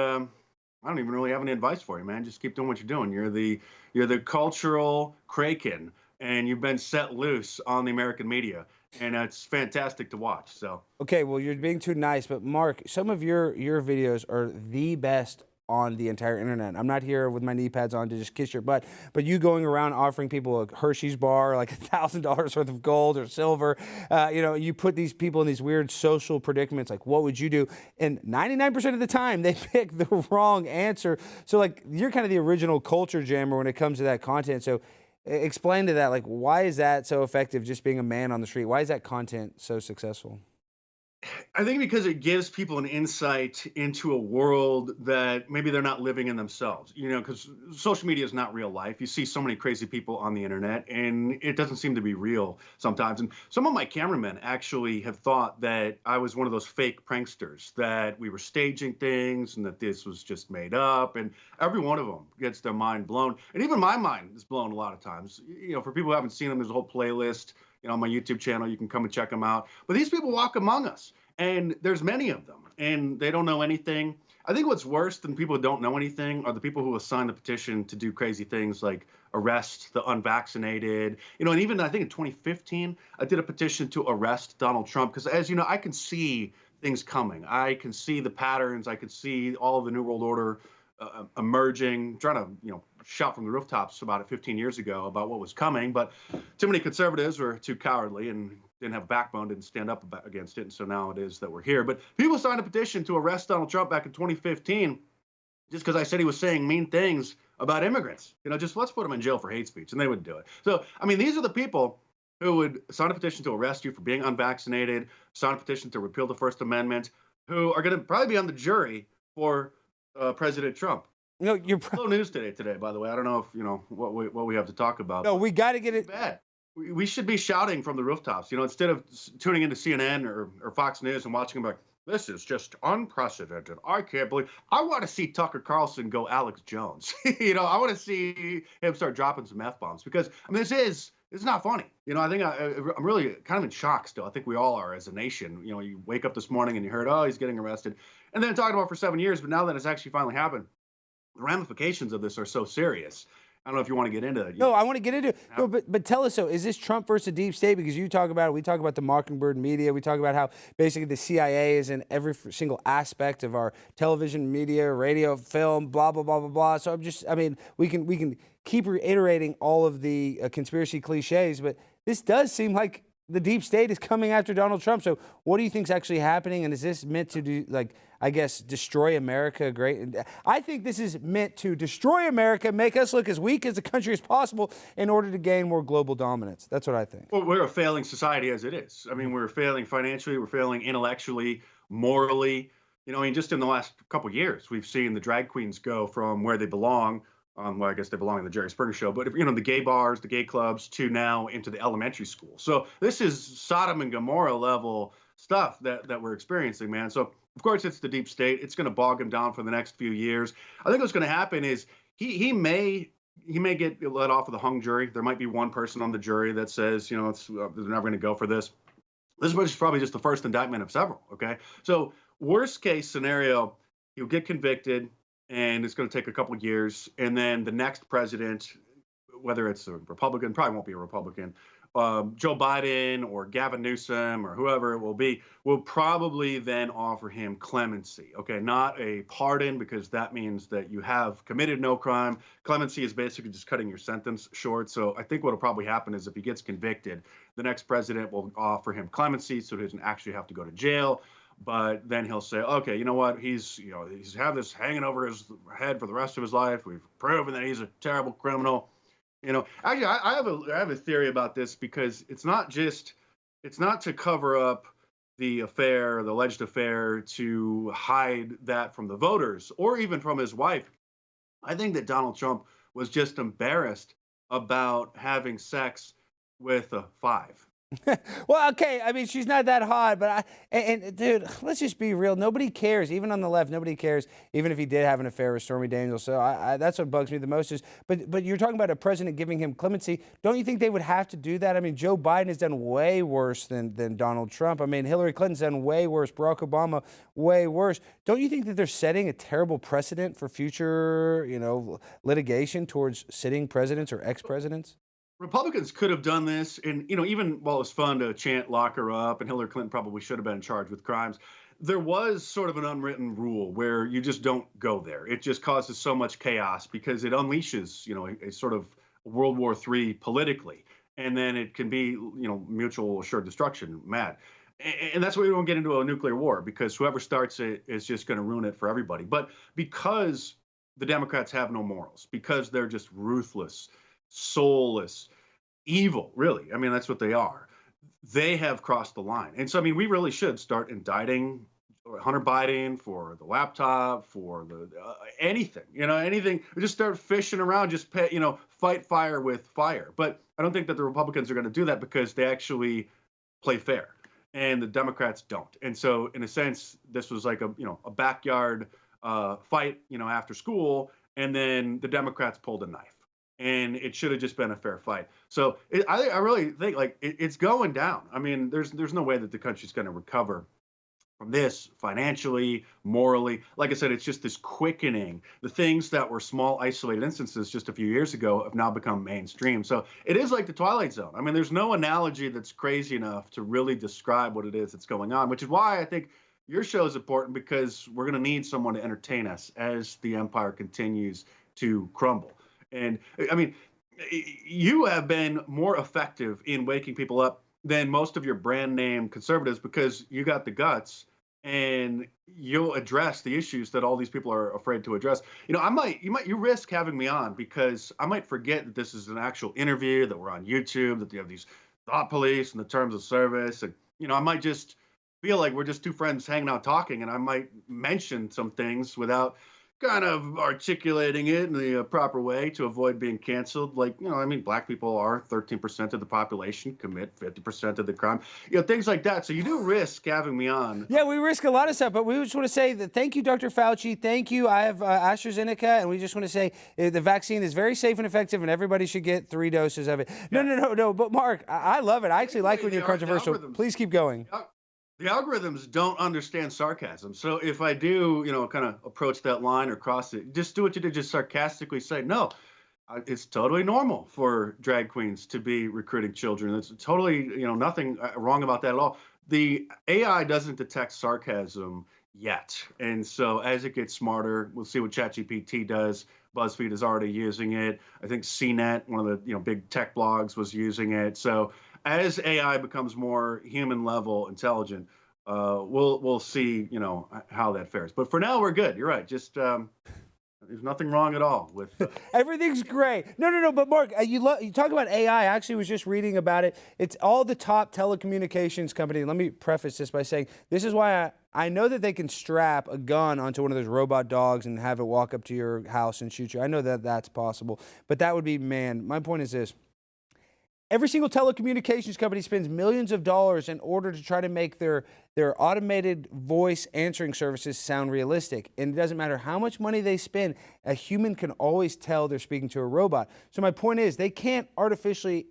I don't even really have any advice for you, man. Just keep doing what you're doing. You're the cultural kraken, and you've been set loose on the American media, and it's fantastic to watch. So Okay, well, you're being too nice, but Mark, some of your videos are the best on the entire internet. I'm not here with my knee pads on to just kiss your butt, but you going around offering people a Hershey's bar, like $1,000 worth of gold or silver. You put these people in these weird social predicaments, like what would you do? And 99% of the time, they pick the wrong answer. So, like, you're kind of the original culture jammer when it comes to that content. So, explain to that, like, why is that so effective? Just being a man on the street, why is that content so successful? I think because it gives people an insight into a world that maybe they're not living in themselves, because social media is not real life. You see so many crazy people on the internet, and it doesn't seem to be real sometimes. And some of my cameramen actually have thought that I was one of those fake pranksters, that we were staging things and that this was just made up. And every one of them gets their mind blown. And even my mind is blown a lot of times. For people who haven't seen them, there's a whole playlist on my YouTube channel. You can come and check them out. But these people walk among us, and there's many of them, and they don't know anything. I think what's worse than people who don't know anything are the people who will sign the petition to do crazy things like arrest the unvaccinated. And even I think in 2015, I did a petition to arrest Donald Trump because, as you know, I can see things coming. I can see the patterns. I can see all of the New World Order emerging, trying to, shout from the rooftops about it 15 years ago about what was coming. But too many conservatives were too cowardly and didn't have backbone, didn't stand up against it. And so now it is that we're here. But people signed a petition to arrest Donald Trump back in 2015 just because I said he was saying mean things about immigrants. Just let's put him in jail for hate speech. And they wouldn't do it. So, these are the people who would sign a petition to arrest you for being unvaccinated, sign a petition to repeal the First Amendment, who are going to probably be on the jury for President Trump. You're no news today, by the way. I don't know if what we have to talk about. No, we got to get it. Bad. We should be shouting from the rooftops. Instead of tuning into CNN or Fox News and watching them like, this is just unprecedented. I can't believe. I want to see Tucker Carlson go Alex Jones. I want to see him start dropping some F-bombs because it's not funny. I think I'm really kind of in shock still. I think we all are as a nation. You wake up this morning and you heard, oh, he's getting arrested, and then talking about it for 7 years, but now that it's actually finally happened, the ramifications of this are so serious. I don't know if you want to get into it. No, I want to get into it. No, but tell us, so is this Trump versus the deep state? Because you talk about it. We talk about the Mockingbird media. We talk about how basically the CIA is in every single aspect of our television, media, radio, film, blah, blah, blah, blah, blah. So we can keep reiterating all of the conspiracy cliches, but this does seem like the deep state is coming after Donald Trump. So what do you think is actually happening? And is this meant to do, destroy America? I think this is meant to destroy America, make us look as weak as a country as possible in order to gain more global dominance. That's what I think. Well, we're a failing society as it is. We're failing financially. We're failing intellectually, morally. Just in the last couple of years, we've seen the drag queens go from where they belong. Well, I guess they belong in the Jerry Springer show, but the gay bars, the gay clubs, to now into the elementary school. So this is Sodom and Gomorrah level stuff that we're experiencing, man. So of course it's the deep state. It's going to bog him down for the next few years. I think what's going to happen is he may get let off of the hung jury. There might be one person on the jury that says, they're never going to go for this. This is probably just the first indictment of several. Okay, so worst case scenario, he'll get convicted. And it's going to take a couple of years. And then the next president, whether it's a Republican, probably won't be a Republican, Joe Biden or Gavin Newsom or whoever it will be, will probably then offer him clemency. Okay, not a pardon, because that means that you have committed no crime. Clemency is basically just cutting your sentence short. So I think what will probably happen is if he gets convicted, the next president will offer him clemency so he doesn't actually have to go to jail. But then he'll say, okay, you know what? He's had this hanging over his head for the rest of his life. We've proven that he's a terrible criminal. Actually, I have a theory about this, because it's not to cover up the affair, the alleged affair, to hide that from the voters or even from his wife. I think that Donald Trump was just embarrassed about having sex with a 5. Well, okay. I mean, she's not that hot, but and dude, let's just be real. Nobody cares, even on the left. Nobody cares, even if he did have an affair with Stormy Daniels. So that's what bugs me the most. Is but you're talking about a president giving him clemency. Don't you think they would have to do that? I mean, Joe Biden has done way worse than Donald Trump. I mean, Hillary Clinton's done way worse. Barack Obama, way worse. Don't you think that they're setting a terrible precedent for future, litigation towards sitting presidents or ex-presidents? Republicans could have done this, and even while it was fun to chant "lock her up," and Hillary Clinton probably should have been charged with crimes, there was sort of an unwritten rule where you just don't go there. It just causes so much chaos because it unleashes, a sort of World War III politically, and then it can be, mutual assured destruction, mad. And that's why we don't get into a nuclear war, because whoever starts it is just going to ruin it for everybody. But because the Democrats have no morals, because they're just ruthless, soulless, evil, really. I mean, that's what they are. They have crossed the line. And so, I mean, we really should start indicting Hunter Biden for the laptop, for the anything, anything. We just start fishing around, just fight fire with fire. But I don't think that the Republicans are going to do that, because they actually play fair, and the Democrats don't. And so, in a sense, this was like a backyard fight, after school, and then the Democrats pulled a knife. And it should have just been a fair fight. So I really think it's going down. I mean, there's no way that the country's going to recover from this financially, morally. Like I said, it's just this quickening. The things that were small, isolated instances just a few years ago have now become mainstream. So it is like the Twilight Zone. I mean, there's no analogy that's crazy enough to really describe what it is that's going on, which is why I think your show is important, because we're going to need someone to entertain us as the empire continues to crumble. And I mean, you have been more effective in waking people up than most of your brand name conservatives, because you got the guts and you'll address the issues that all these people are afraid to address. You risk having me on, because I might forget that this is an actual interview, that we're on YouTube, that you have these thought police and the terms of service. And, I might just feel like we're just two friends hanging out talking, and I might mention some things without kind of articulating it in the proper way to avoid being canceled. Like, black people are 13% of the population, commit 50% of the crime, things like that. So you do risk having me on. Yeah, we risk a lot of stuff, but we just want to say that thank you, Dr. Fauci. Thank you. I have AstraZeneca, and we just want to say the vaccine is very safe and effective, and everybody should get 3 doses of it. No. But Mark, I love it. I actually like when you're controversial. Please keep going. The algorithms don't understand sarcasm. So if I do, kind of approach that line or cross it, just do what you did, just sarcastically say, no, it's totally normal for drag queens to be recruiting children. It's totally, nothing wrong about that at all. The AI doesn't detect sarcasm yet. And so as it gets smarter, we'll see what ChatGPT does. BuzzFeed is already using it. I think CNET, one of the big tech blogs, was using it. So as AI becomes more human level intelligent, we'll see how that fares. But for now, we're good. You're right. Just there's nothing wrong at all with everything's great. No. But Mark, you talk about AI. I actually was just reading about it. It's all the top telecommunications companies. Let me preface this by saying this is why I know that they can strap a gun onto one of those robot dogs and have it walk up to your house and shoot you. I know that that's possible, but that would be, my point is this. Every single telecommunications company spends millions of dollars in order to try to make their automated voice answering services sound realistic. And it doesn't matter how much money they spend, a human can always tell they're speaking to a robot. So my point is, they can't artificially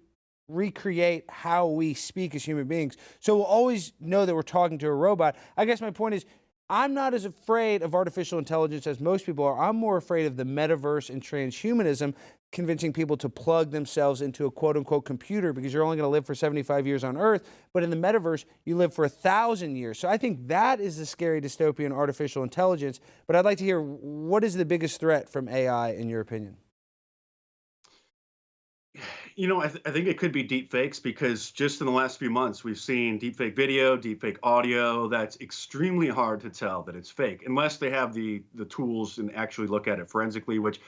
recreate how we speak as human beings. So we'll always know that we're talking to a robot. I guess my point is, I'm not as afraid of artificial intelligence as most people are. I'm more afraid of the metaverse and transhumanism, convincing people to plug themselves into a quote-unquote computer, because you're only going to live for 75 years on Earth, but in the metaverse, you live for 1,000 years. So I think that is the scary dystopian artificial intelligence. But I'd like to hear, what is the biggest threat from AI in your opinion? I think it could be deep fakes, because just in the last few months, we've seen deep fake video, deep fake audio. That's extremely hard to tell that it's fake, unless they have the tools and actually look at it forensically, which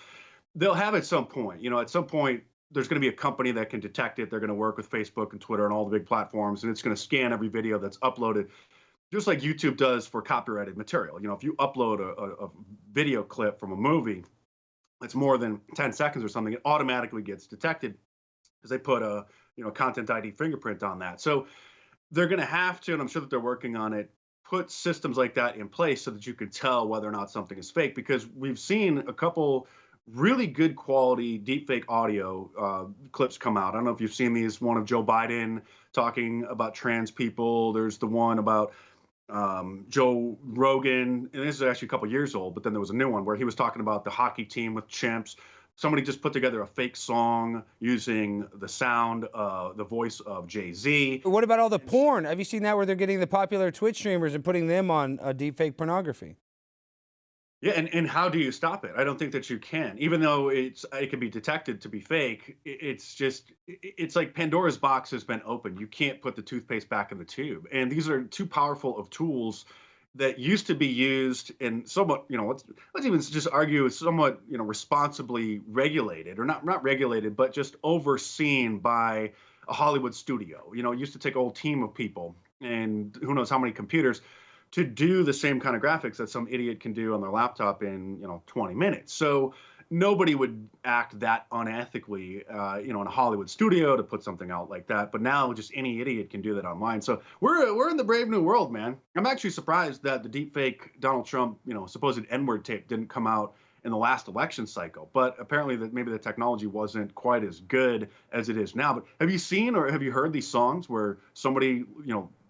they'll have at some point. At some point, there's going to be a company that can detect it. They're going to work with Facebook and Twitter and all the big platforms, and it's going to scan every video that's uploaded, just like YouTube does for copyrighted material. If you upload a video clip from a movie that's more than 10 seconds or something, it automatically gets detected, because they put a content ID fingerprint on that. So they're going to have to, and I'm sure that they're working on it, put systems like that in place so that you can tell whether or not something is fake, because we've seen a couple really good quality deepfake audio clips come out. I don't know if you've seen these, one of Joe Biden talking about trans people. There's the one about Joe Rogan, and this is actually a couple years old, but then there was a new one where he was talking about the hockey team with chimps. Somebody just put together a fake song using the sound, the voice of Jay-Z. What about all the porn? Have you seen that, where they're getting the popular Twitch streamers and putting them on deepfake pornography? Yeah, and how do you stop it? I don't think that you can. Even though it can be detected to be fake, it's like Pandora's box has been opened. You can't put the toothpaste back in the tube. And these are too powerful of tools that used to be used and somewhat, let's even just argue somewhat, responsibly regulated, or not regulated, but just overseen by a Hollywood studio. It used to take a whole team of people and who knows how many computers to do the same kind of graphics that some idiot can do on their laptop in 20 minutes. So nobody would act that unethically, in a Hollywood studio to put something out like that. But now just any idiot can do that online. So we're in the brave new world, man. I'm actually surprised that the deepfake Donald Trump, supposed N-word tape didn't come out in the last election cycle. But apparently that maybe the technology wasn't quite as good as it is now. But have you seen or have you heard these songs where somebody,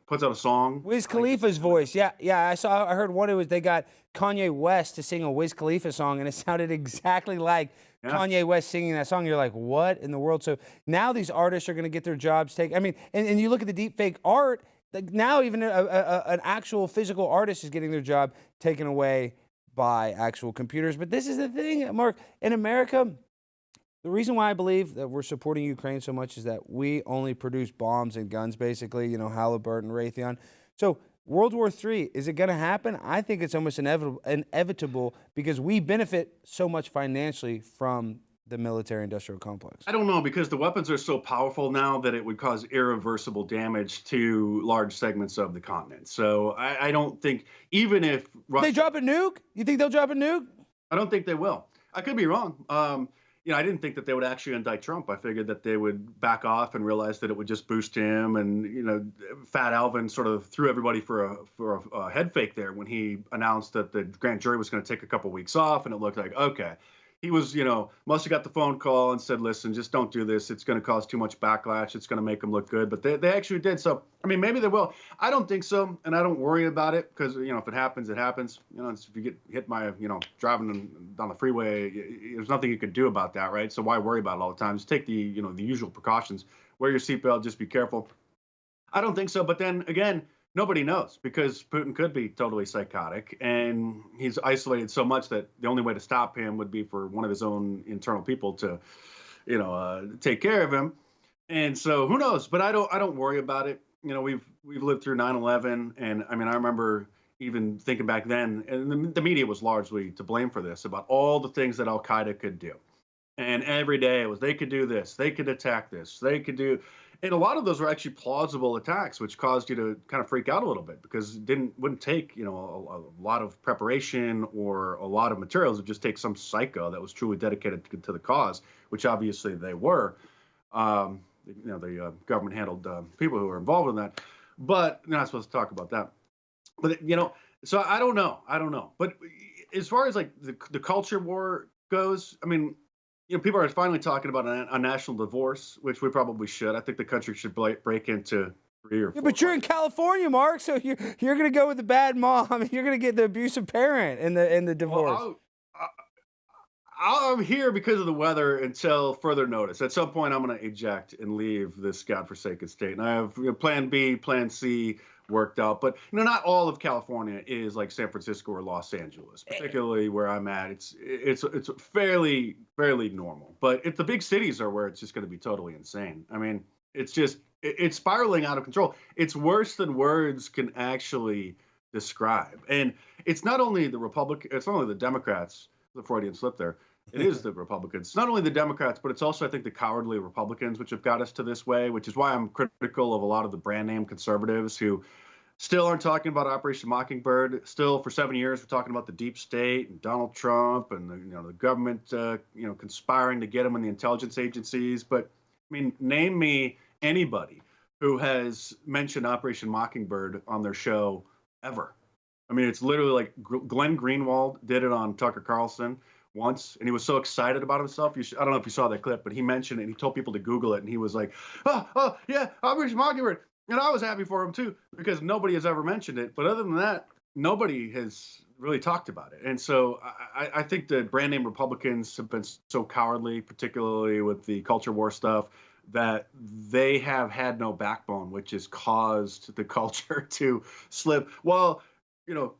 puts out a song? Wiz Khalifa's voice. Yeah. I heard one. It was, they got Kanye West to sing a Wiz Khalifa song, and it sounded exactly like Kanye West singing that song. You're like, what in the world? So now these artists are going to get their jobs taken. I mean, and you look at the deep fake art, like now even an actual physical artist is getting their job taken away by actual computers. But this is the thing, Mark, in America, the reason why I believe that we're supporting Ukraine so much is that we only produce bombs and guns, basically, Halliburton, Raytheon. So World War III, is it going to happen? I think it's almost inevitable because we benefit so much financially from the military-industrial complex. I don't know, because the weapons are so powerful now that it would cause irreversible damage to large segments of the continent. So I don't think, even if Russia... They drop a nuke? You think they'll drop a nuke? I don't think they will. I could be wrong. I didn't think that they would actually indict Trump. I figured that they would back off and realize that it would just boost him. And, Fat Alvin sort of threw everybody for a head fake there when he announced that the grand jury was going to take a couple weeks off. And it looked like, okay, he was, must have got the phone call and said, listen, just don't do this. It's going to cause too much backlash. It's going to make them look good. But they actually did. So, maybe they will. I don't think so. And I don't worry about it because, if it happens, it happens. If you get hit by, driving down the freeway, there's nothing you could do about that, right? So why worry about it all the time? Just take the, the usual precautions. Wear your seatbelt. Just be careful. I don't think so. But then again, nobody knows, because Putin could be totally psychotic, and he's isolated so much that the only way to stop him would be for one of his own internal people to, take care of him. And so who knows? But I don't worry about it. We've lived through 9/11, and I remember even thinking back then, and the media was largely to blame for this, about all the things that Al Qaeda could do. And every day it was, they could do this, they could attack this, they could do. And a lot of those were actually plausible attacks, which caused you to kind of freak out a little bit, because it wouldn't take, a lot of preparation or a lot of materials. It would just take some psycho that was truly dedicated to the cause, which obviously they were. The government handled people who were involved in that, but you're not supposed to talk about that. But, so I don't know. But as far as like the culture war goes, people are finally talking about a national divorce, which we probably should. I think the country should break into 3 or 4. Yeah, but you're in California, Mark, so you're going to go with the bad mom. You're going to get the abusive parent in the divorce. Well, I'm here because of the weather until further notice. At some point, I'm going to eject and leave this godforsaken state. And I have Plan B, Plan C worked out. But not all of California is like San Francisco or Los Angeles, particularly where I'm at. It's fairly normal. But the big cities are where it's just going to be totally insane. It's spiraling out of control. It's worse than words can actually describe. And it's not only it's not only the Democrats, the Freudian slip there. It is the Republicans. It's not only the Democrats, but it's also, I think, the cowardly Republicans, which have got us to this way, which is why I'm critical of a lot of the brand name conservatives who still aren't talking about Operation Mockingbird. Still, for 7 years, we're talking about the deep state and Donald Trump and the government, conspiring to get him in the intelligence agencies. But name me anybody who has mentioned Operation Mockingbird on their show ever. I mean, it's literally like Glenn Greenwald did it on Tucker Carlson once, and he was so excited about himself. I don't know if you saw that clip, but he mentioned it, and he told people to Google it, and he was like, oh yeah, Operation Mockingbird. And I was happy for him, too, because nobody has ever mentioned it. But other than that, nobody has really talked about it. And so I think the brand name Republicans have been so cowardly, particularly with the culture war stuff, that they have had no backbone, which has caused the culture to slip. Well,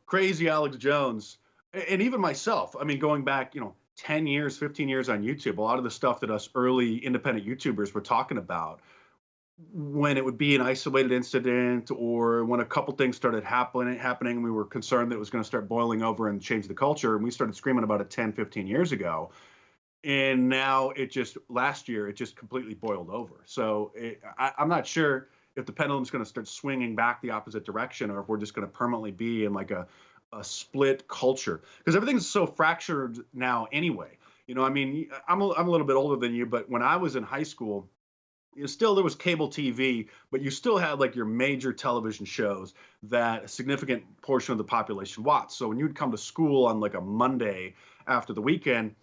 crazy Alex Jones, and even myself, I mean, going back, 10 years, 15 years on YouTube, a lot of the stuff that us early independent YouTubers were talking about, when it would be an isolated incident or when a couple things started happening, we were concerned that it was going to start boiling over and change the culture. And we started screaming about it 10, 15 years ago. And now last year, it just completely boiled over. So I'm not sure if the pendulum's going to start swinging back the opposite direction, or if we're just going to permanently be in like a split culture, because everything's so fractured now anyway. I mean, I'm a little bit older than you, but when I was in high school, there was cable TV, but you still had like your major television shows that a significant portion of the population watched. So when you'd come to school on like a Monday after the weekend,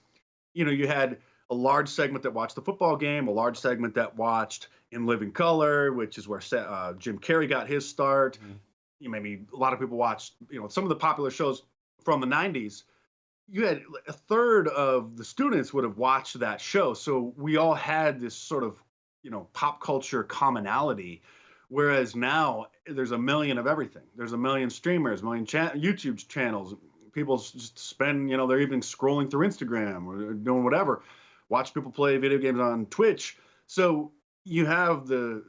you had a large segment that watched the football game, a large segment that watched In Living Color, which is where Jim Carrey got his start. Maybe a lot of people watched, some of the popular shows from the 90s. You had a third of the students would have watched that show. So we all had this sort of pop culture commonality, whereas now there's a million of everything. There's a million streamers, a million YouTube channels. People just spend, their evenings scrolling through Instagram or doing whatever. Watch people play video games on Twitch. So you have the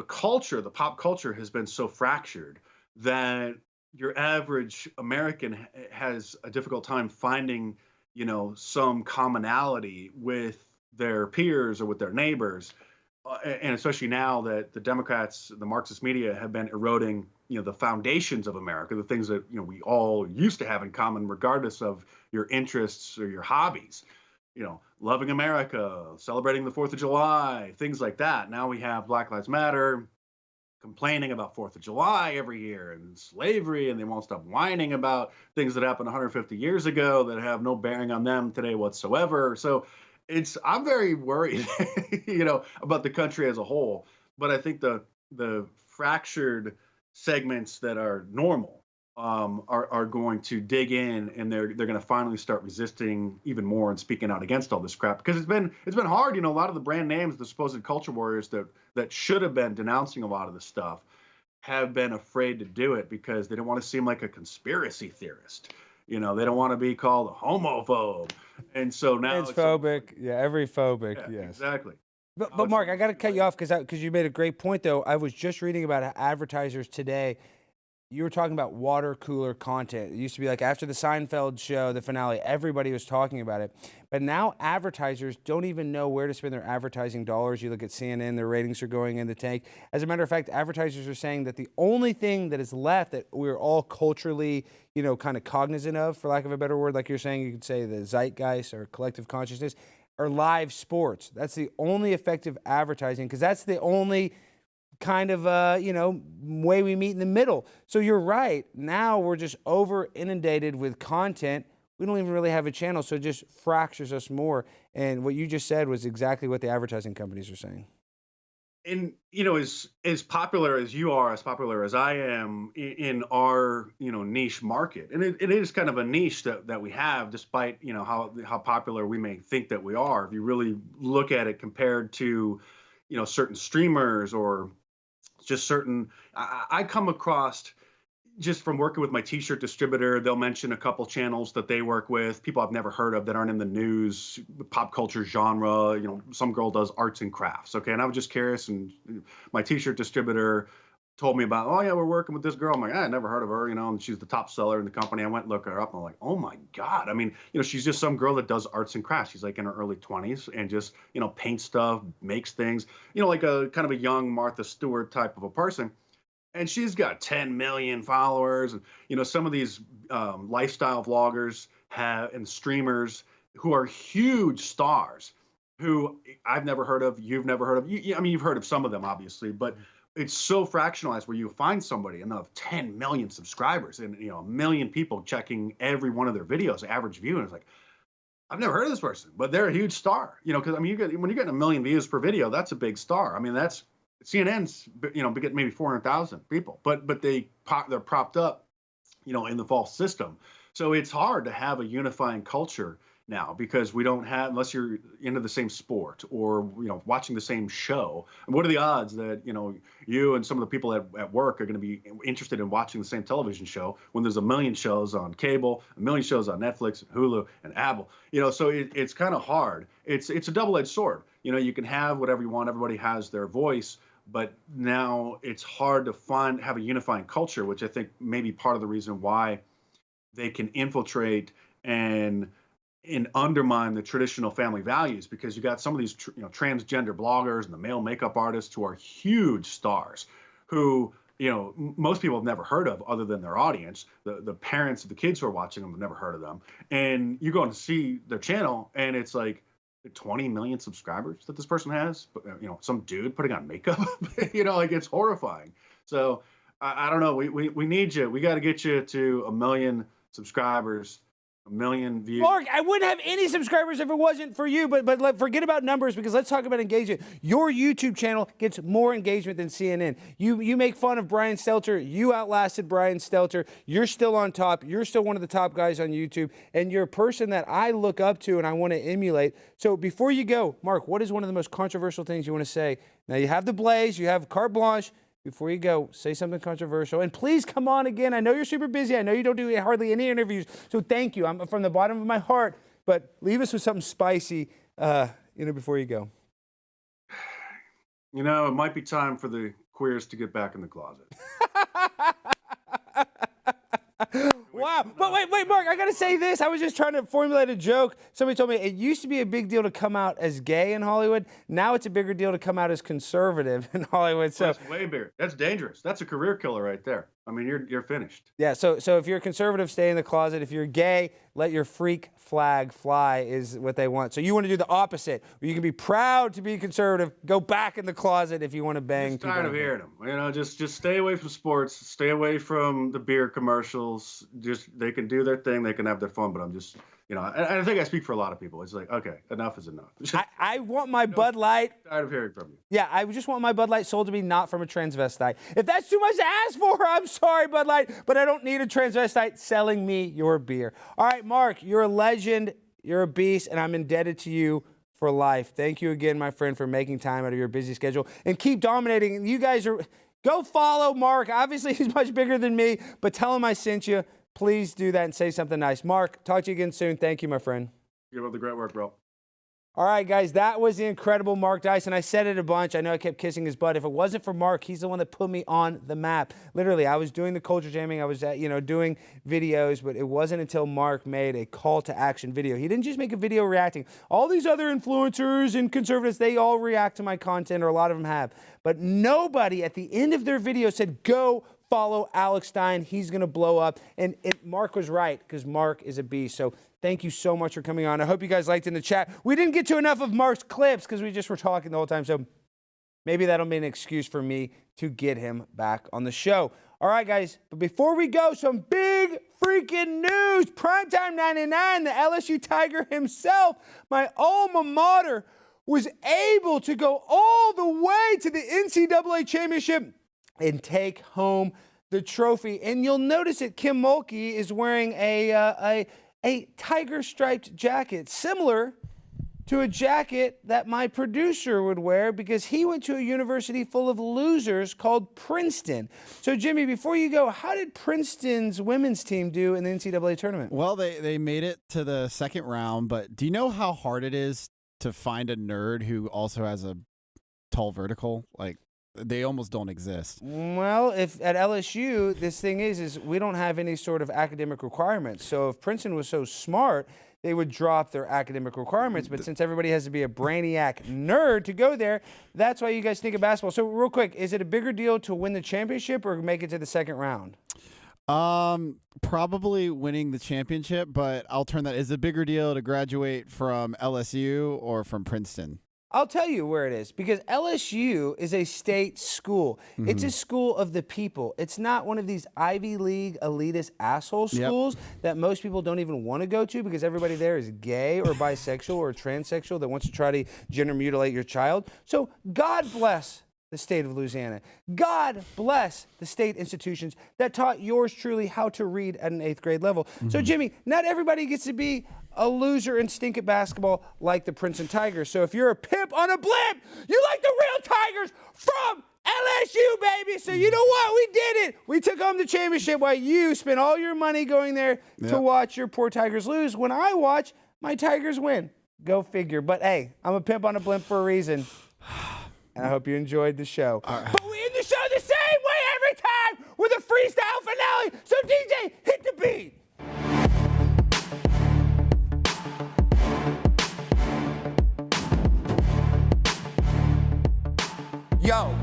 culture, the pop culture has been so fractured that your average American has a difficult time finding, some commonality with their peers or with their neighbors. And especially now that the Democrats, the Marxist media, have been eroding, the foundations of America, the things that, we all used to have in common, regardless of your interests or your hobbies, loving America, celebrating the 4th of July, things like that. Now we have Black Lives Matter complaining about 4th of July every year and slavery, and they won't stop whining about things that happened 150 years ago that have no bearing on them today whatsoever. So I'm very worried, about the country as a whole. But I think the fractured segments that are normal are going to dig in, and they're going to finally start resisting even more and speaking out against all this crap, because it's been hard. A lot of the brand names, the supposed culture warriors that should have been denouncing a lot of this stuff, have been afraid to do it because they don't want to seem like a conspiracy theorist. They don't want to be called a homophobe. And so now it's phobic. Yeah, every phobic. Yeah, yes. Exactly. But Mark, I got to cut you off because you made a great point, though. I was just reading about advertisers today. You were talking about water cooler content. It used to be like after the Seinfeld show, the finale, everybody was talking about it. But now advertisers don't even know where to spend their advertising dollars. You look at CNN, their ratings are going in the tank. As a matter of fact, advertisers are saying that the only thing that is left that we're all culturally, kind of cognizant of, for lack of a better word, like you're saying, you could say the zeitgeist or collective consciousness, are live sports. That's the only effective advertising, because that's the only kind of, way we meet in the middle. So you're right. Now we're just over inundated with content. We don't even really have a channel, so it just fractures us more. And what you just said was exactly what the advertising companies are saying. And, as popular as you are, as popular as I am in our, niche market, and it is kind of a niche that we have, despite, how popular we may think that we are. If you really look at it compared to, certain streamers or just certain, I come across, just from working with my t-shirt distributor, they'll mention a couple channels that they work with, people I've never heard of that aren't in the news, pop culture genre. Some girl does arts and crafts. Okay. And I was just curious, and my t-shirt distributor told me about, oh yeah, we're working with this girl. I'm like, I never heard of her, and she's the top seller in the company. I went and looked her up, and I'm like, oh my God. I mean, she's just some girl that does arts and crafts. She's like in her early 20s and just, paints stuff, makes things, like a kind of a young Martha Stewart type of a person. And she's got 10 million followers. And, some of these lifestyle vloggers and streamers who are huge stars, who I've never heard of, you've never heard of. I mean, you've heard of some of them, obviously, but it's so fractionalized where you find somebody and they'll have 10 million subscribers and, you know, a million people checking every one of their videos, average view. And it's like, I've never heard of this person, but they're a huge star, you know, because I mean, when you're getting a million views per video, that's a big star. I mean, that's CNN's, you know, getting maybe 400,000 people, but they're propped up, you know, in the false system. So it's hard to have a unifying culture now because we don't have, unless you're into the same sport or, you know, watching the same show. And what are the odds that, you know, you and some of the people at work are going to be interested in watching the same television show when there's a million shows on cable, a million shows on Netflix, Hulu, and Apple? You know, so it's kind of hard. It's a double-edged sword. You know, you can have whatever you want. Everybody has their voice. But now it's hard to have a unifying culture, which I think may be part of the reason why they can infiltrate and undermine the traditional family values, because you got some of these you know, transgender bloggers and the male makeup artists who are huge stars who, you know, most people have never heard of other than their audience. The parents of the kids who are watching them have never heard of them. And you go and see their channel and it's like 20 million subscribers that this person has, but you know, some dude putting on makeup, you know, like it's horrifying. So I don't know. We need you. We got to get you to 1 million subscribers, 1 million views. Mark, I wouldn't have any subscribers if it wasn't for you, but forget about numbers because let's talk about engagement. Your YouTube channel gets more engagement than CNN. You make fun of Brian Stelter. You outlasted Brian Stelter. You're still on top. You're still one of the top guys on YouTube, and you're a person that I look up to and I want to emulate. So before you go, Mark, what is one of the most controversial things you want to say? Now you have the Blaze, you have carte blanche. Before you go, say something controversial. And please come on again. I know you're super busy. I know you don't do hardly any interviews. So thank you. I'm from the bottom of my heart. But leave us with something spicy, before you go. You know, it might be time for the queers to get back in the closet. Wow. But wait, Mark, I got to say this. I was just trying to formulate a joke. Somebody told me it used to be a big deal to come out as gay in Hollywood. Now it's a bigger deal to come out as conservative in Hollywood. So that's way bigger. That's dangerous. That's a career killer right there. I mean, you're finished. Yeah, so if you're a conservative, stay in the closet. If you're gay, let your freak flag fly is what they want. So you want to do the opposite. Where you can be proud to be conservative, go back in the closet if you want to bang people. I'm tired of hearing them. You know, just stay away from sports. Stay away from the beer commercials. Just they can do their thing. They can have their fun. But I'm just, you know, and I think I speak for a lot of people. It's like, okay, enough is enough. I want my Bud Light. Tired of hearing from you. Yeah, I just want my Bud Light sold to be not from a transvestite. If that's too much to ask for, I'm sorry, Bud Light, but I don't need a transvestite selling me your beer. All right, Mark, you're a legend, you're a beast, and I'm indebted to you for life. Thank you again, my friend, for making time out of your busy schedule. And keep dominating. You guys go follow Mark. Obviously, he's much bigger than me, but tell him I sent you. Please do that and say something nice. Mark, talk to you again soon. Thank you, my friend. Keep up the great work, bro. All right, guys, that was the incredible Mark Dyson. I said it a bunch. I know I kept kissing his butt. If it wasn't for Mark, he's the one that put me on the map. Literally, I was doing the culture jamming. I was, doing videos, but it wasn't until Mark made a call to action video. He didn't just make a video reacting. All these other influencers and conservatives, they all react to my content, or a lot of them have. But nobody at the end of their video said, go follow Alex Stein. He's going to blow up. And Mark was right, because Mark is a beast. So thank you so much for coming on. I hope you guys liked in the chat. We didn't get to enough of Mark's clips because we just were talking the whole time. So maybe that'll be an excuse for me to get him back on the show. All right, guys. But before we go, some big freaking news. Primetime 99, the LSU Tiger himself, my alma mater, was able to go all the way to the NCAA championship and take home the trophy. And you'll notice that Kim Mulkey is wearing a tiger striped jacket, similar to a jacket that my producer would wear because he went to a university full of losers called Princeton. So Jimmy, before you go, how did Princeton's women's team do in the NCAA tournament? Well, they made it to the second round, but do you know how hard it is to find a nerd who also has a tall vertical? Like, they almost don't exist. Well, if at LSU, this thing is we don't have any sort of academic requirements. So if Princeton was so smart, they would drop their academic requirements. But since everybody has to be a brainiac nerd to go there, that's why you guys think of basketball. So real quick, is it a bigger deal to win the championship or make it to the second round? Probably winning the championship, but I'll turn that. Is it a bigger deal to graduate from LSU or from Princeton? I'll tell you where it is, because LSU is a state school. It's a school of the people. It's not one of these Ivy League elitist asshole schools that most people don't even want to go to because everybody there is gay or bisexual or transsexual that wants to try to gender mutilate your child. So God bless the state of Louisiana. God bless the state institutions that taught yours truly how to read at an 8th grade level. So Jimmy, not everybody gets to be a loser and stink at basketball like the Princeton Tigers. So if you're a pimp on a blimp, you like the real Tigers from LSU, baby. So you know what? We did it. We took home the championship while you spent all your money going there to watch your poor Tigers lose. When I watch, my Tigers win. Go figure. But hey, I'm a pimp on a blimp for a reason. And I hope you enjoyed the show. But we end the show the same way every time with a freestyle finale. So DJ, hit the beat. Yo,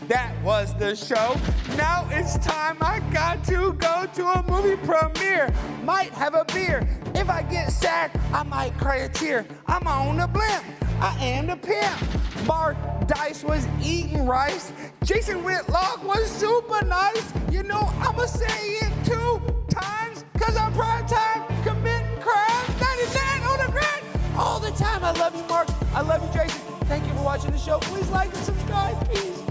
that was the show. Now it's time I got to go to a movie premiere. Might have a beer. If I get sad, I might cry a tear. I'm on a blimp. I am the pimp. Mark Dice was eating rice. Jason Whitlock was super nice. You know, I'ma say it 2 times, cause I'm prime time committing crimes. 99 on the grind all the time. I love you, Mark. I love you, Jason. Thank you for watching the show. Please like and subscribe. Peace.